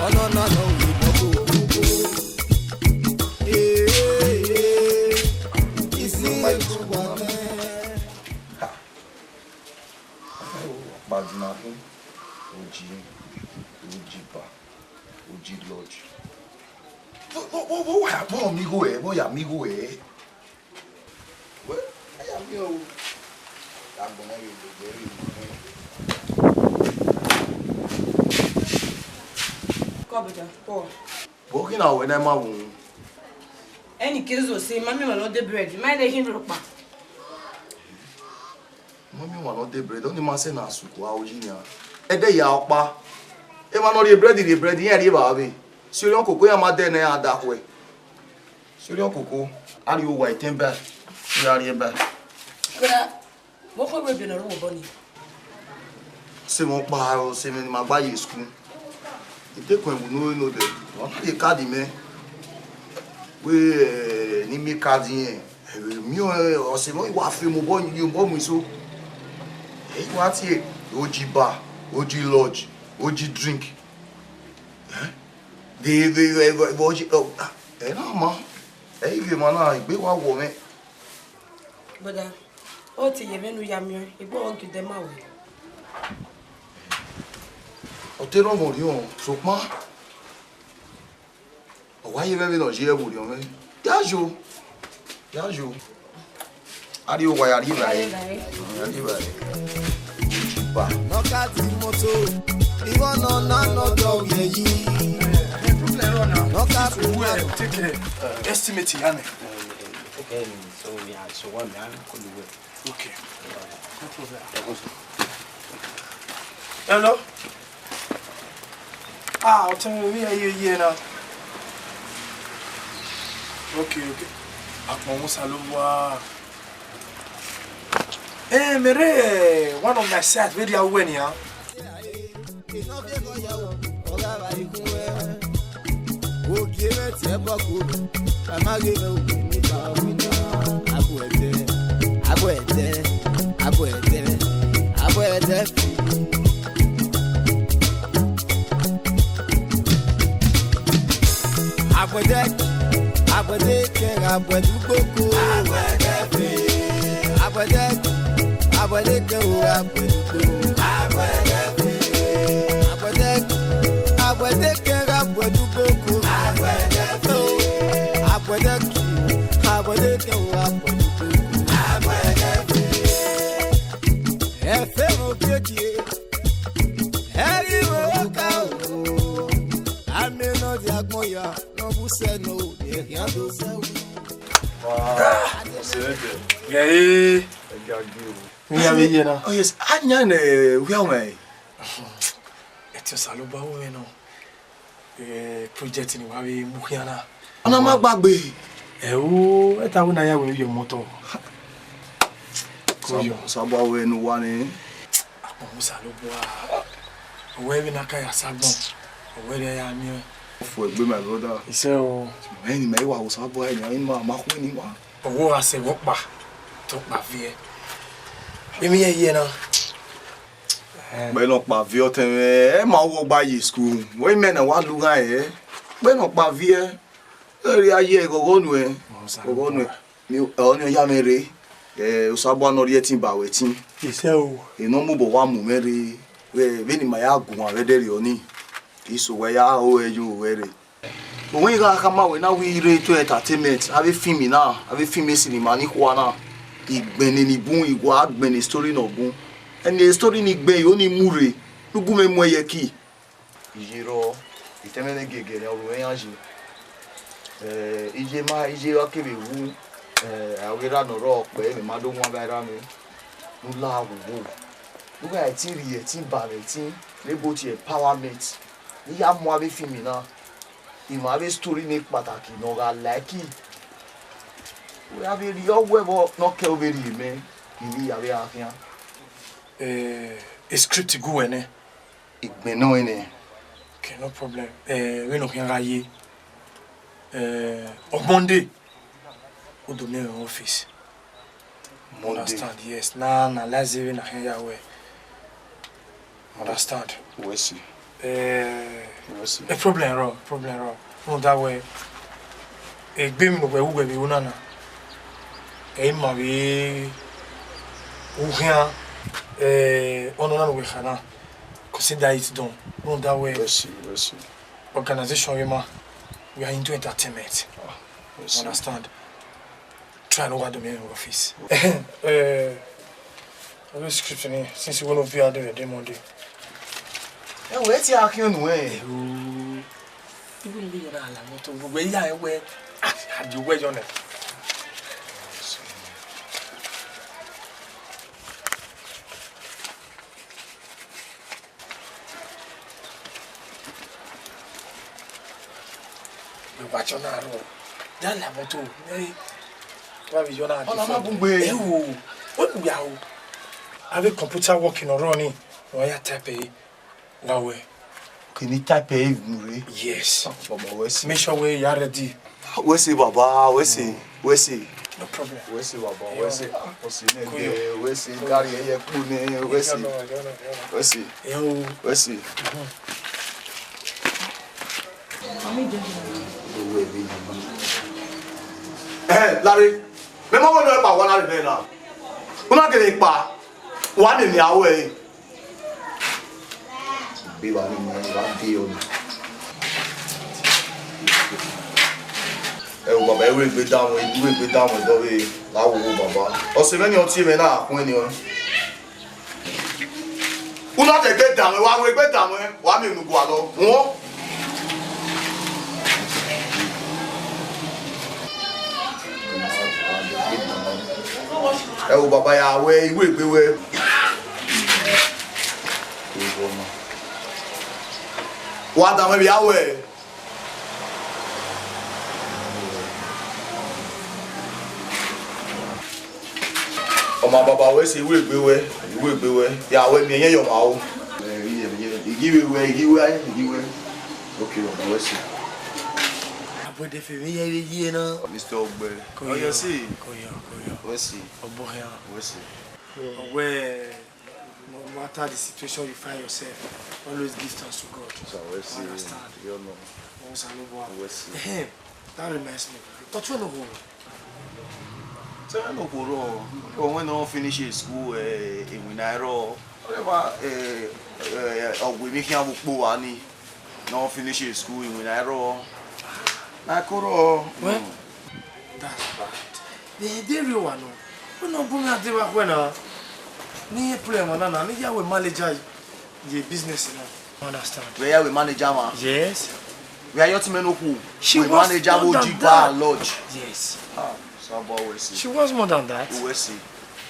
no no no we no go. Isi ejuwane. Badinaku, Ojiba, Oji Lodge. What amigo eh? What amigo eh? What? I am you. I'm gonna be very. Come on, Paul. Walking out when I'm out. Any kids will say, Mammy will not the bread. Mind the him rock. Mommy will not the bread. Only man say na suku aojinya. Ede ya okpa. E ma no the bread here dey ba be. Sori okoko ya ma de na ya dakwe. Sori okoko. Ari o wa itemba. Ya ri ba. Kura, mo ko be bi na ro boni. Se mo pa o se me ma gba ye school. Ite ko en no de. Won dey card me. We ni mi card yen. Mi o se mo wa fe mo bo ni mo mu so. E wa ti Oji bar, Oji lodge, Oji drink. The Oji no ma. E ge ma na igbe wa wo me. Boda, o ti ye menu ya mi, igbo won ki dem awe. O te ron mori on, so ma. O wa ye me no je mori on me. Ya jo. Ari o wa ya ri ba e. Ya ri ba e. Knock out the moto, even on another way. Knock out the way. Take estimate, Yanni. Okay, so yeah, so one man could do it. Okay. Hello? Ah, I'll tell you, we are here now. Okay. Eh, mere, one of my sets, very aware here. Oh yes, anya na we away. Eti saloba we no. Project ni wa we muhiana. Ana ma gbagbe. O eta we na ya we yo moto. Sabo we no wa ni. Apo saloba. We we na ka ya sagbon. We re ya mi. For egbe my brother. He say o Many me wa sabo e ni ma ku ni wa. Owo ase wo pa. To pa vie. Emi ye na. Be no pa vie o ten e ma wo gba yi school. We me na wa lu ga e. Be no pa vie. Eri aye gogo nu e. Gogo nu. Mi o ni ya mere. O sabo no ri etin ba wetin. Ise o. E no mu bo wa mu mere. We ni ma ya gun awe dere oni. Iso we ya o eju we re. When you go come out now we ready to entertainment. Have a film now. Have a film cinema ni kwa na. Igbeni ni bun igwa agbeni story no bun. And the story ni gbe yo ni mure. Lugu me mo ye ki. Ijiro itemene gege ni oru eyanji. Ije wa kebe wu awera no ro pe mi ma do won ba ra mi. Nu la wo. Lugu ai tin ri e tin ba re tin lebo ti empowerment. Ni ya mo ave film na. Ima ave story ni pataki no ga like. We have a real web no kelveri me. Ili ave afian. Script go ene. Igbe no ene. Okay, no problem. We no kan raye. On Monday. We do me office. Monday. Understand? Yes. Na lazy we na kan ya we. Understand? We see. A problem wrong. No that way. A beam no we be unana. E ma we uhia onona we khana. Consider it done. No that way. Merci. Organization we are into entertainment. Understand? Try to do my office. I script since you want to be out there the Monday. Where's your account way? Even be na la moto we ya we had you way on it. We watch on our road. Dan la moto. Toi visionneur. On a bombé. What we are avec computer working or running. On ya taper. Wawe. Can you type it? Yes. Baba, make sure we are ready. We see Baba, we see. No problem. We see Baba, we see. We see carry here kune, we see. We see. Larry, remember when you were one Larry now? You not getting pa. One in your way. Be one in one deal. Baba, we go down with Bobby. I will go, Baba. Or see many of you now when you. You not get down. Why we get down? Why me go along? Baba ya we what am I we Baba we say we ya we me your ma give away okay Baba we say Aibudefe me ye na Mr. Ogbe. Oh, you see? We see. We see. Where no matter the situation you find yourself, always give thanks to God. So we see. Understand? You know. We see. That reminds me. But you know who? When I finish school in Nairo, OGBEMUDIA no finish school in Nairo. Well, that's bad. The real one. We no bring out the when ni problem na ni ya we manager the business now. Understand? We are we manager man. Yes. We are your team who. We manager OGBEMUDIA lodge. Yes. So boy we see. She was more than that. We see.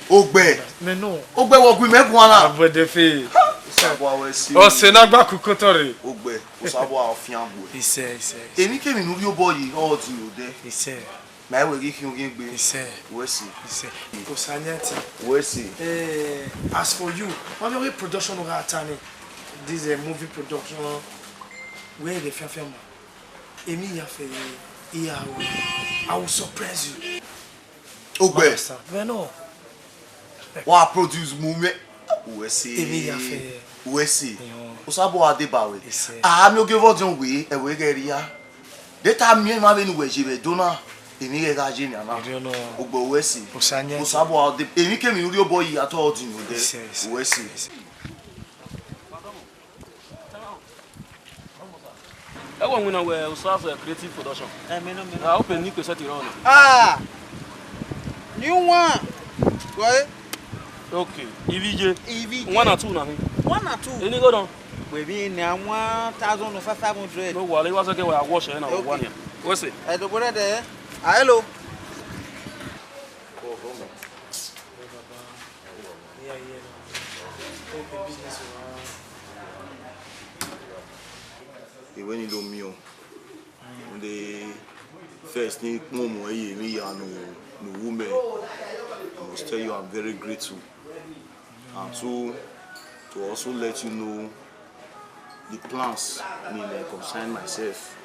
Ogbe. Me no. Ogbe work we make one na. Aibudefe. So boy we see. O se na gba kukotori. Ogbe. O so boy ofian boy. He said. Emi ke mi nu ri o boy all to you there. He said. My we give him gbe. He said. We see. He said. Kosanyati. We see. As for you, how your production of attorney, this movie production, where the film, Emi ya fe, I will surprise you. Ogbe. But no. What produce movie? We see. Emi ya fe. We see. O so boy Adebawe. Ah, mi o give vodun we, e we get ria. Data mi ma be nu we jibe dona. Emi get ga jini ana. Ogbe we see. O so boy Ade. Emi ke mi ri o boy at all din o de. We see. I want to we start a creative production. I open new set it on. Ah. New one. Go. Okay. EVJ. 1 or 2 now. 1 or 2. Any go down. We be in 1,500. No, well, it was okay where I wash it now. 1 year. What's it? I do go there. Hello. When you don't know, when the first thing moment me no woman, I must tell you I'm very grateful, and to also let you know the plans concern myself.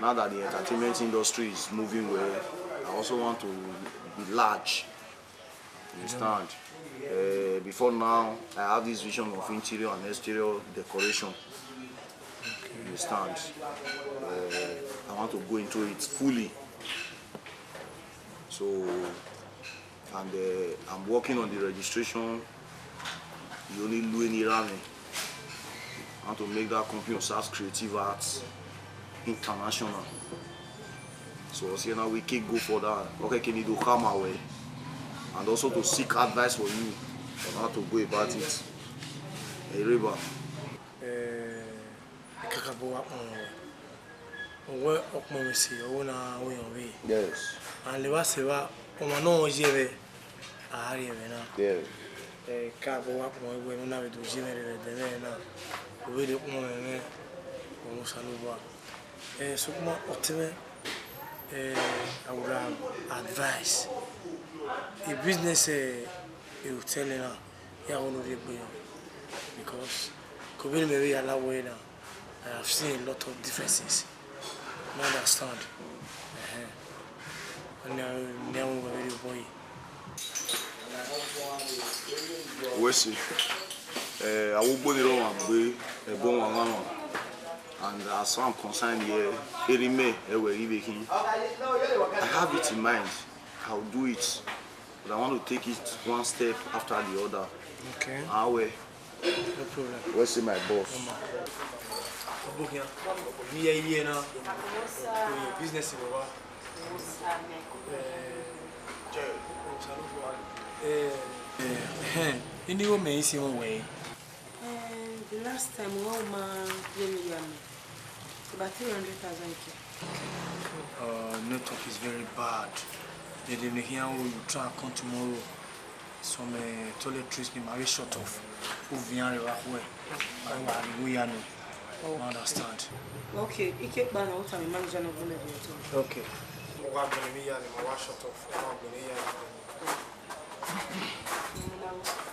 Now that the entertainment industry is moving well, I also want to be large. Understand? Before now, I have this vision of interior and exterior decoration. understand? I want to go into it fully. So, and I'm working on the registration. You only Louis Rami. I want to make that company of SaaS Creative Arts international. So, see now we can go for that. Okay, can you do come our way? And also to seek advice for you on how to go about it. Hey, River. Yes. And the was a no jeve. I Yeah. Cabo up my way when I do Jimmy the Vena. We don't know almost a so more ultimate. I would have advice. A business you tell her, yeah, I want to be because could be very allow way now. I have seen a lot of differences. I understand. And now we're very boy. We see. I will go the wrong way, and as far as I'm concerned here, I have it in mind. I'll do it, but I want to take it one step after the other. Okay. No problem. We'll see my boss. Business in the amazing way. The last time one gave me about 300,000. Network is very bad. They didn't hear how you try to come tomorrow. Some toiletries in my short off. Who vient we understand. Okay, you keep banning out and manager of the okay.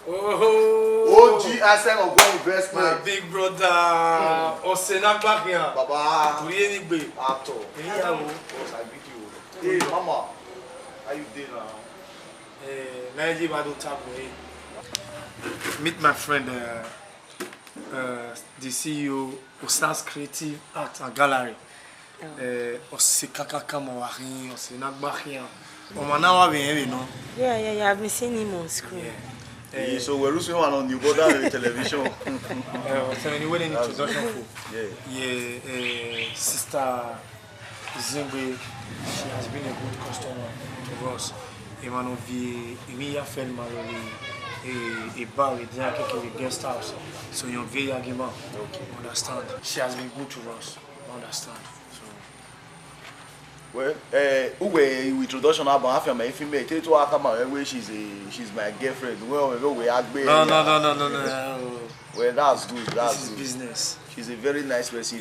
Oh, ASENOGUAN INVST. My big brother, ASENOGUAN here. Baba. Ato. Hey, Mama. How you doing now? Meet my friend, the CEO of SaaS Creative Art and Gallery. Yeah, I've been seeing him on screen. Yeah. So we're losing one on Uwadiae television. So anyway, an introduction for Sister Zingwe, she has been a good customer to us. One of the immediate friend a bar with the guest house. So you're very argument. Okay. Understand? She has been good to us. Understand? So well, Uwe introduction about half my female. Tell to her come on, she's my girlfriend. Well, we agree. No. Well, that's good. This is business. She's a very nice person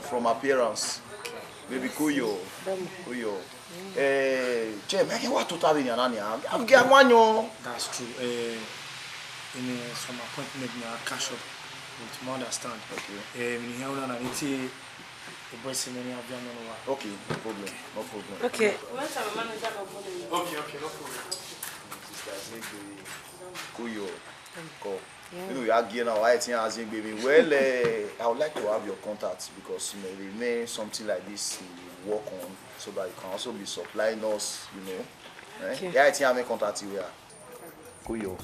from appearance. Baby Kuyo. What to tell you, I'm getting one. That's true. In some appointment, I cash up with more understand. Okay. Okay, no problem. Okay. Okay, no problem. Kuyo. You know, you are getting now. I think asking baby. Well, I would like to have your contacts because maybe something like this you work on, so that you can also be supplying us. You know. Right? Okay. Yeah, I think I may contact you here. Kuyo.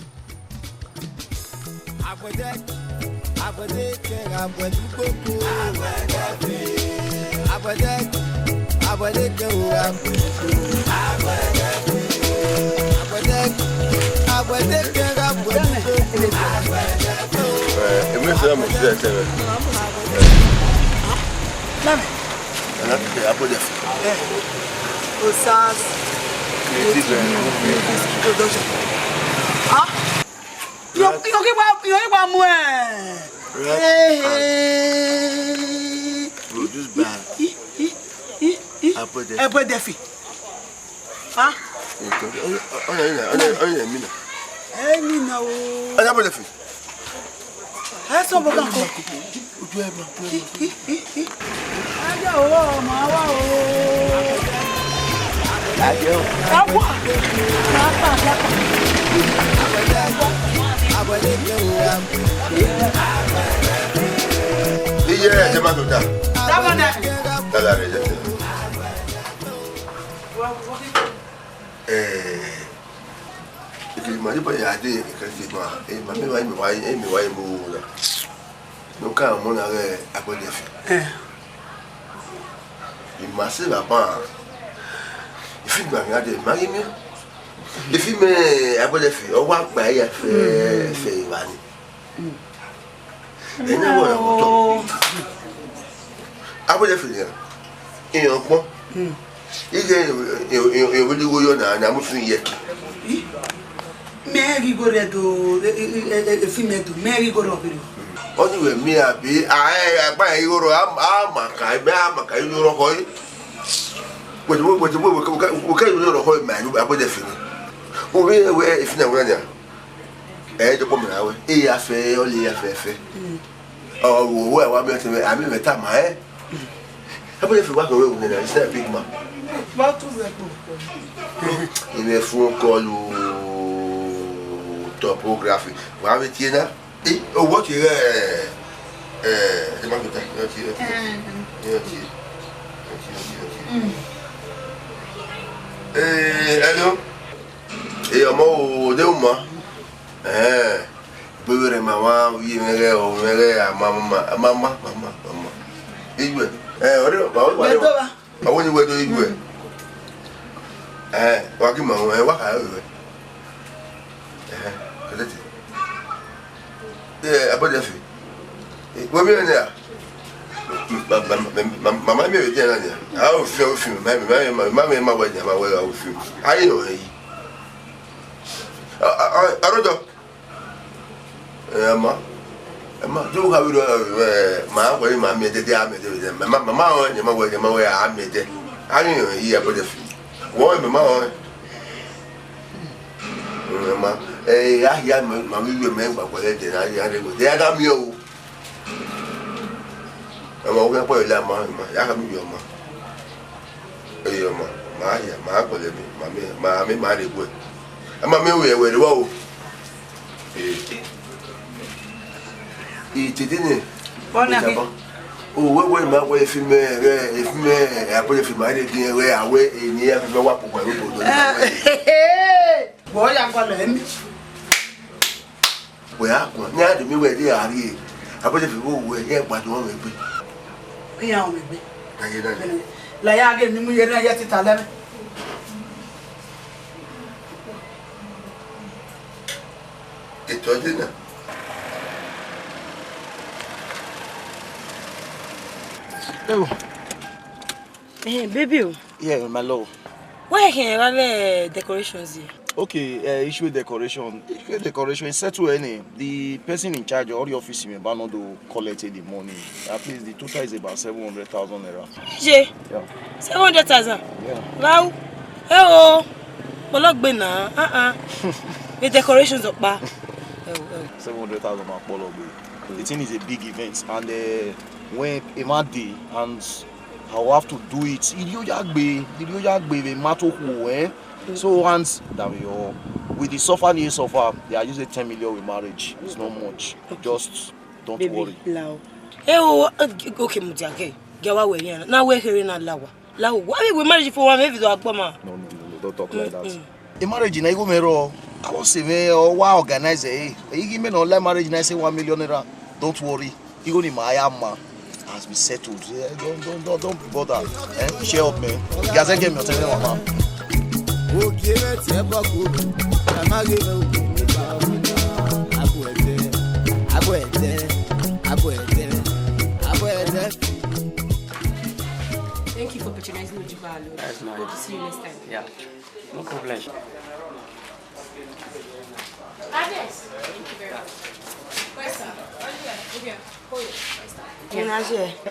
Produce bad. Aibudefe. Ah? Aibudefe. So boka ko. Aja o ma wa o. Aja. Awa. Yeah, the man of that. Money by a day, no kind of money Aibudefe. You must have a bar. If you marry me, if you may Aibudefe or walk by a fair money. And I want to Aibudefe in your home. You will go on and I'm free yet. Mary go to a female to Mary go over you. Only with me, I buy you. I'm a kind of hoy. What can you know, hoy man? Aibudefe. Where if never run there. The woman, I fair, only a fair. Oh, well, I'm in the time, eh? Aibudefe walk away with it, it's a big man. In a phone call. Topography. Why we here? Oh, what you the man hello. Hey, mo de uma. Bebe mama, we mama. Igwe. Ore ba. I want you to do Igwe. Waki mama, wa ka we. Aibudefe. What mean there? Mamma, me there. I will feel my wedding, my way. I will feel. I know. I don't know. Emma, do have my way, my made the army. Mamma, my way, I made it. I know he Aibudefe. One, mamma. I hear my remember what I did. I got me. I'm going to put a man. I have me. My married wood. I'm a man where the wall. It didn't. Oh, what way my way if you may, I put it in my idea where I wait in the air for what boy, I'm going to him. Well, now the me where they are here. Aibudefe go where here, but one will be. Yeah, will be. Like I get me here, yet it 11. It was dinner. Oh, hey, baby. Yeah, my love. Why can you have decorations here? Okay, issue decoration. Issue decoration is settled any. The person in charge of the office may not do collect the money. At least the total is about 700,000 naira. Yeah. 700,000. Yeah. Wow. Hello. Bena. The decorations up back. 700,000 The thing is a big event, and when a man day and I will have to do it. So once that with the suffer needs suffer, they are using 10 million with marriage. It's not much. Just don't worry. Okay, Mudiage. Gawa we here. Now we're hearing a lawa. Lawa. Why we marriage for one maybe to Akbama? No, don't talk like that. A marriage in Igomero, I was saying, why organize it? You give me an online marriage and I say 1 million naira. Don't worry. You go in my Miami. Has been settled. Don't be bothered. Share up, man. You guys ain't get me. I'll tell you what, man. Thank you for patronizing Uwadiae. That's nice. Hope to see you next time. Yeah, no problem. Agnes, thank you very much. Where's sir? Okay.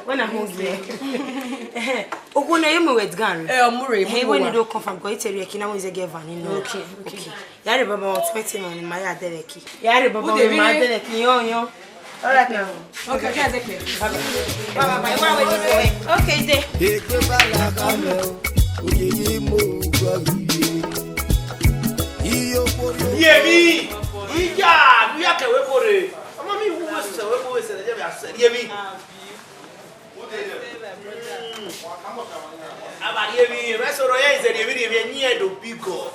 When I'm home here. Oh, no, you with gun. Hey, when you don't confirm, go to the Kina is a given. Okay. Yari Baba 20 on my Adeleki. Yari Baba, my Adeleki, yo. All right now. Okay, okay, there. Yemi! We are for it. Mami, who was so? Abari mi, me so roya is the video we near do big God.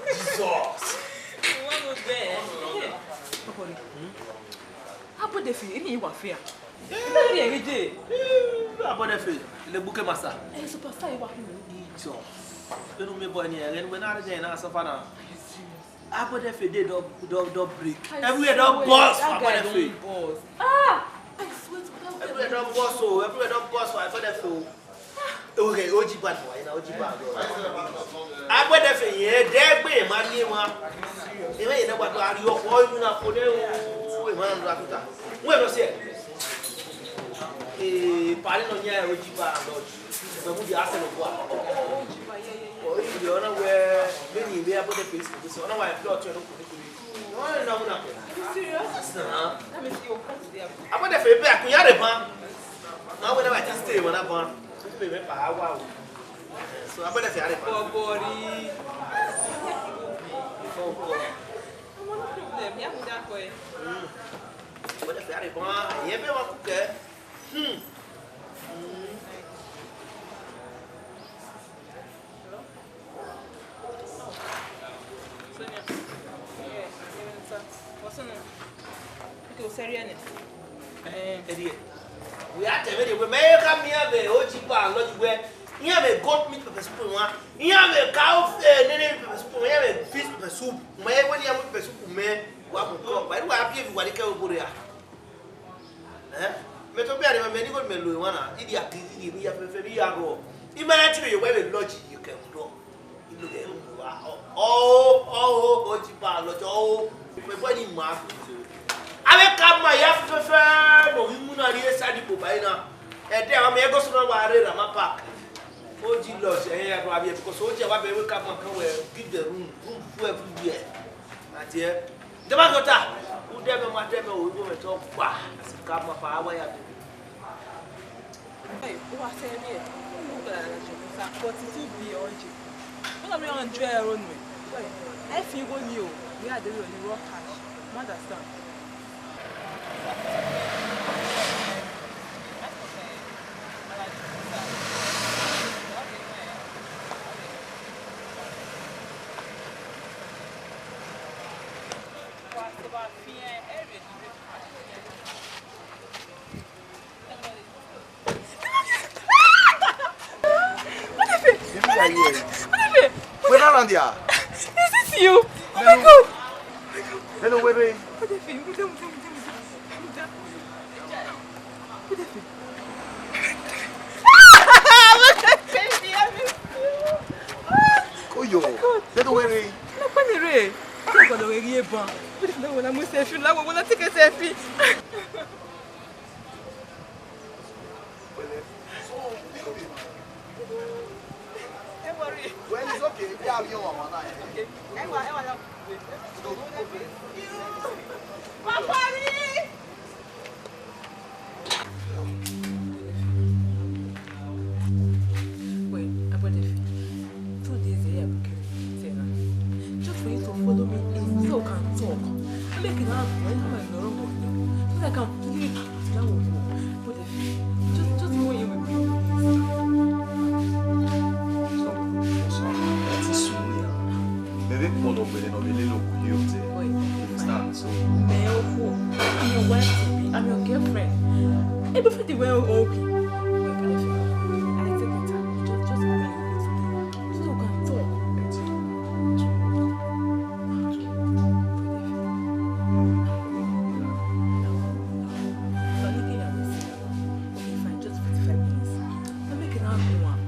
Jesus. Aibudefe, ele é wafia. Ele é de. Aibudefe, le bouquet massa. É super ça e wafia. Jesus. Eu não me boy ni, ele não nada de na safana. Aibudefe de do break. Everywhere do boss, Aibudefe. Ah! I swear to God. Everywhere do boss, so everywhere do boss, Aibudefe. Okay, OGBEMUDIA boy, na OGBEMUDIA. Aibudefe ye de gbe ma ni wa. Ewe ye na wa to ari opo imu na ko de o, e ma na atuta. We no se. Pare no nya OGBEMUDIA ASENOGUAN. Oh, you know where many we about the face. So now I plot you no kuni. No na. Serious? Let me see your front there. About the face back you are ban. Now when I just stay when I ban. Pe me pa wa. So about the face are ban. Body. Oh God. No problem. Ya muda ko e. About the face are ban. Ye be wa ku ke. We are telling you, we may come here, the OGBEMUDIA, Lord, where you have a goat meat pepper soup, you have a cow pepper soup, you have a fish pepper soup, may when you have pepper soup, may what will come. But I have what you can go. Metopia, many good men, Luana, idiot, we have a very ago. Imagine you wear a lodge, you can go. You look at OGBEMUDIA, Lord, oh, when you mark. Avec kama ya fefe no himuna ri esadi po bai na e de am ego so no wa re rama park oji los e ya to abi because oji wa be we kama kan we give the room for everywhere atie de ba gota u de me ma de me o go me to pa kama pa wa ya de Hey, what say me? Who got a job? 42 B oji. When I'm on trail run me. I feel go new. We are the real rock cash. You understand? We're not on there. Is this you? Oh my God! Hello, wait. Koyo, don't worry. No, panere. I'm going to wear a bun. No, when I'm with selfie, now when I take a selfie. Don't worry. Well, it's okay. We have your one. Okay. Wait, Aibudefe. 2 days here, just for you to follow me in so can talk. I'm making out when I'm in the wrong so I can really that will go. Aibudefe, just go in with me. That is so near. Maybe one of them will look you. So I'm your wife to be. I'm your girlfriend. Everything the way okay. I take the time. Just go in with me. So we can talk. Okay, fine. Just 45 minutes. I'm making out one.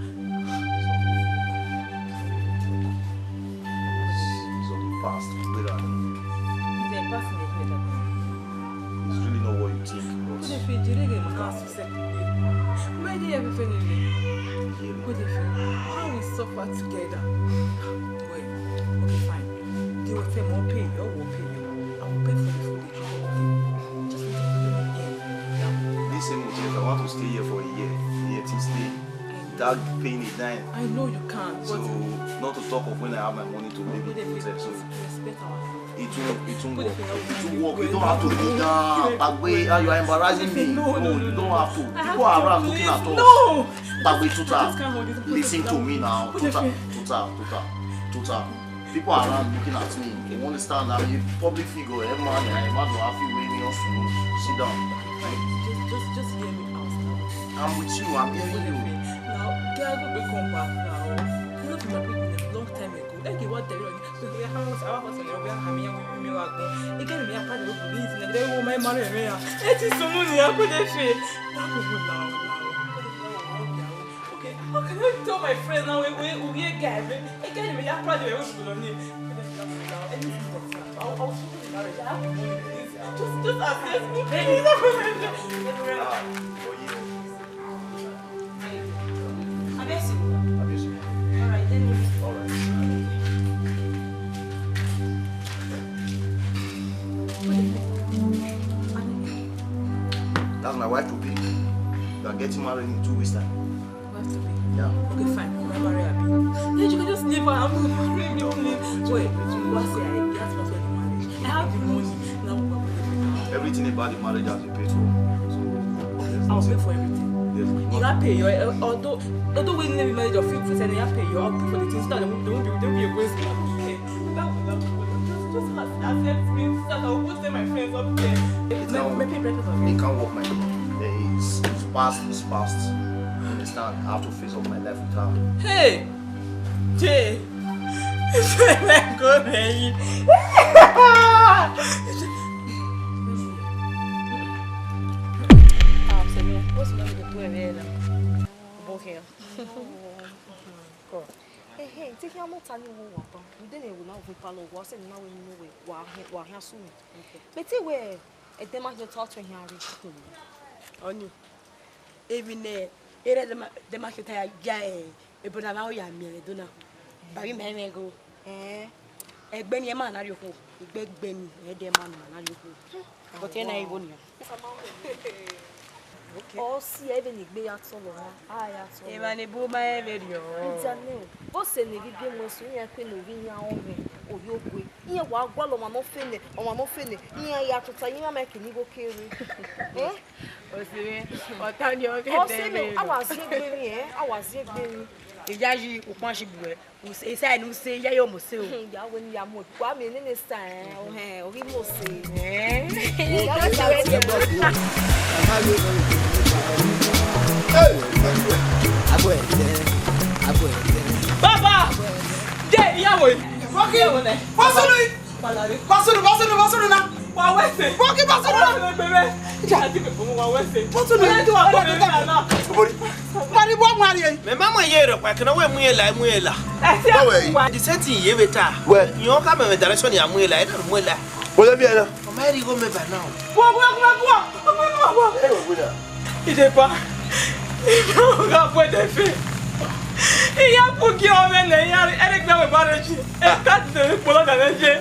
so fast. It's really not what you think. How we suffer together. Wait, okay, fine. They will say more pay, or will pay you. I will pay for the food that you want. Just need to put it in. Listen, if I want to stay here for a year, to stay. That paying it down. I know you can't. So not to talk of when I have my money to maybe protect. So respect our it will work. You don't have to be down. You are embarrassing me. No, you don't have to. People are around looking at us. No! But wait, Tuta, listen to me now. Tuta. People are around looking at me. They understand that I'm a public figure. Every man will have to wait me off. Sit down. Just hear me out now. I'm with you. I'm hearing you. Now, girl, we come back now. You know, we met a long time ago. Okay, what the hell? We are house, our house, and we are having a meal. Again, we are part of the police, and they will my mother. It is so many. I put it free. Now. Okay, how can I tell my friends now? We are gathering. Again, we are part of the I'll show you marriage. I have money, please. Just assist me, please. Alright, then That's my wife to be. You are getting married in 2 weeks' time. Yeah. Okay, fine. I'm married. You can just leave her. I'm going to marry me, please. Wait, what's the idea? That's what's the marriage. I have the money. Now, everything about the marriage has been paid for. So, I'll pay for everything. Yes. You have to pay your, although we didn't marriage your 50%, you have to pay your, I'll pay for the things that don't be a waste. Just accept me, so that I will go tell my friends up there. It can't work, my dear. It's past. Understand? I have to face up my life with her. Hey! Jay! It's like go, man. What's the name of the okay. Hey, take your more time. We didn't know if we follow what's and now we know why here soon. But where a demo to talk to him. On you. Even there, the market guy, a but now you are merely donor. Barry may go. A Benny man, are you go? Beg Benny, a dear man, are you go? But then I won't. Oh, see, even if they are so long, I am so. Even a boomer video. It's a new. What's the name of the most queen of Vinia or your way? Here, while I'm not finished, or I'm not finished. Here, I have to tell you, I'm making you go carry. Eh? Or tell you, I was here, I was here. The Yaji, who punch you, who say, who say, you almost say, yeah, when you are more, what in this time, or we must say, Baba! Jay, Yahweh! Il y a pour qui on vient là, il y a avec la barrage. Et quand tu pour la ganache,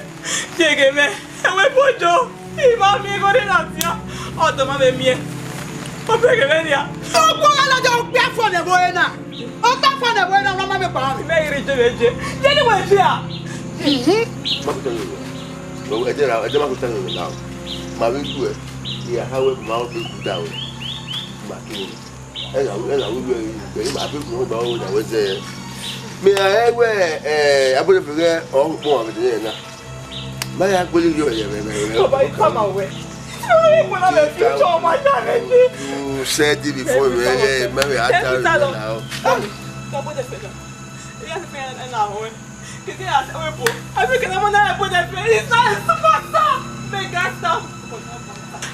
j'ai gagné. Ouais pour Joe, il m'a mis au dénatia. On demande mieux. On peut gagner. On peut aller dans le pied fond de Boena. On peut faire de Boena, on m'a mis pas. Mais il reste léger. J'ai le ouais faire. Bon, elle est là là. Ma vie quoi. Il y a hawe ma vie down. Ma qui. Elle a eu ma vie pour ba o da we say. Me Aibudefe o mo am de na. Ma ya gboli yo ye me. Baba, you come away. You said it before, maybe I tell you now.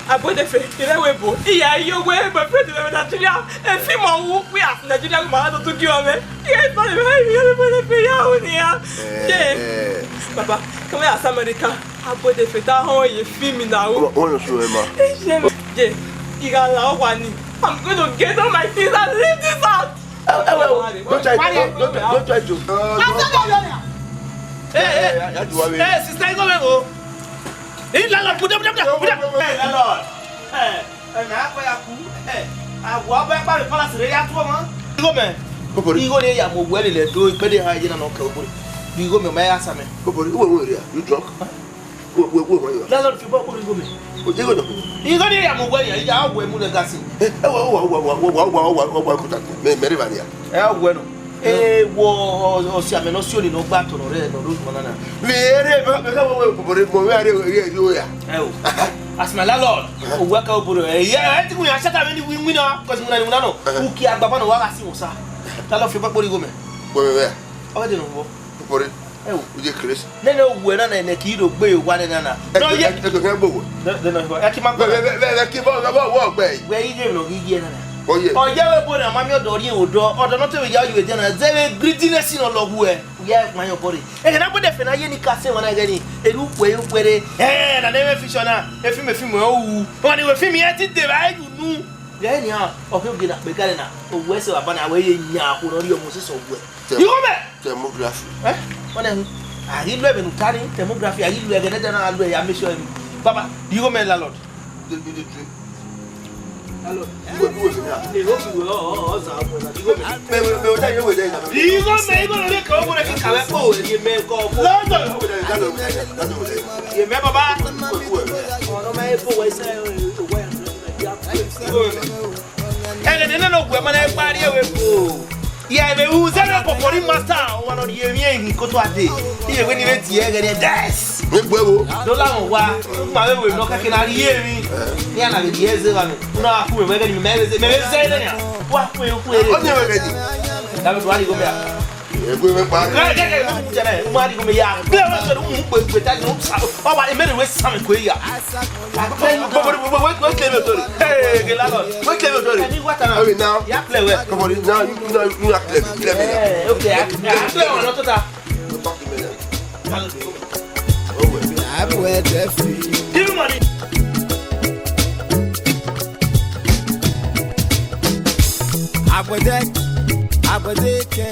Aibudefe, il est webo. Il y a eu webo, fait de la Nigeria. Un film où oui, à Nigeria, vous m'avez tout qui va mettre. Il est pas le même, il est pas le même. Papa, comment est-ce américain? Aibudefe, t'as un film là où? On show him. Il a la wani. I'm going to get on my feet and leave this house. Don't try to. Hey, sister, you go. Hey, Lord, put up. Hey, Lord. Hey, na kwa ya ku. Hey, awo ba ba le fala sire ya to mo. Go me. Igo ne ya mo wele le do pe de ha je na no ka obori. Igo me ma ya sa me. Obori, wo ya? You drunk? Landlord fi bo ko go me. O je go do. You go dey am go ya, ya go emu le gasi. Wa ko ta. Me re ba ya. Wo no. Wo si ameno si oni no gba to no re no do mo na. Le be ka mo we are yo ya. As my landlord, o work out bro. Yeah, I think we are shut up any win no because we no. Who ki agbaba no wa ga si mo sa. Landlord fi bo go me. Bo me. O de no wo. Popore. Uje Chris. Nene owu na na ki do gbe wa na na. No ye. E to kan gbowo. De no e ki ma gbo. Be ki bo wo gbe. We yi game no gi na. Oye. Oye we bo na mami odo ri odo no te we ya you dey na. Ze greediness no logu e. Yeah, my body. E na bo de fe na ye ni ka se wona ga ni. Elu kwere. Na na me fish na. E fi mo owu. Wona we fi mi e ti de ba ju nu. Ye ni a o ke gbe na pe kale na. Owu e se wa ba na we ye nya ko no ri o mo se so owu e. You go me. Demography. Wọ́n àrílò ẹ̀bẹ̀ nùtání demography àrílò ẹ̀gẹ̀ nẹ́jẹ̀ náà lọ ẹ̀yà mẹ́sọ̀ ẹ̀mí bàbá you go me landlord. Landlord. Èrò fi wẹ̀ ọ̀ọ́sà ọ̀pọ̀ náà you go me. Me o ta ye we dey na. You go me you go lórí ẹ̀kọ́ ọ̀gbọ́n ẹ̀kí kàwé pọ̀ òye mẹ́kọ̀ ọ̀pọ̀. Lọ́dọ̀ yẹ mẹ́ bàbá. Ọ̀nà máa ń fowó ẹsẹ̀ òwò ẹ̀gẹ̀ nínú ògùn ẹ̀mọ́ náà parí ẹ̀wẹ̀ fò. Yeah, me who say no popori master one on ye mi ko to ade. Iye we ni re ti e gere des. Me gbewo. Do la won wa, ma we no ka kina ri ye mi. Ni ana le ye ze wa mi. Na ku me gere mi me ze le ya. Wa ku ere. O ni we gere. Da bi wa ni go me ya. E go me pa. Ke mo jere, mo ari go me ya. Be wa so mu pe ta ni sa. O ba e me we sam ko ya. What claim authority? Hey, Gelagos. What claim authority? What now? Now, you play well. Come on, now you are clever. Hey, okay. I play on not that. Give me money. Aibudefe, Aibudefe,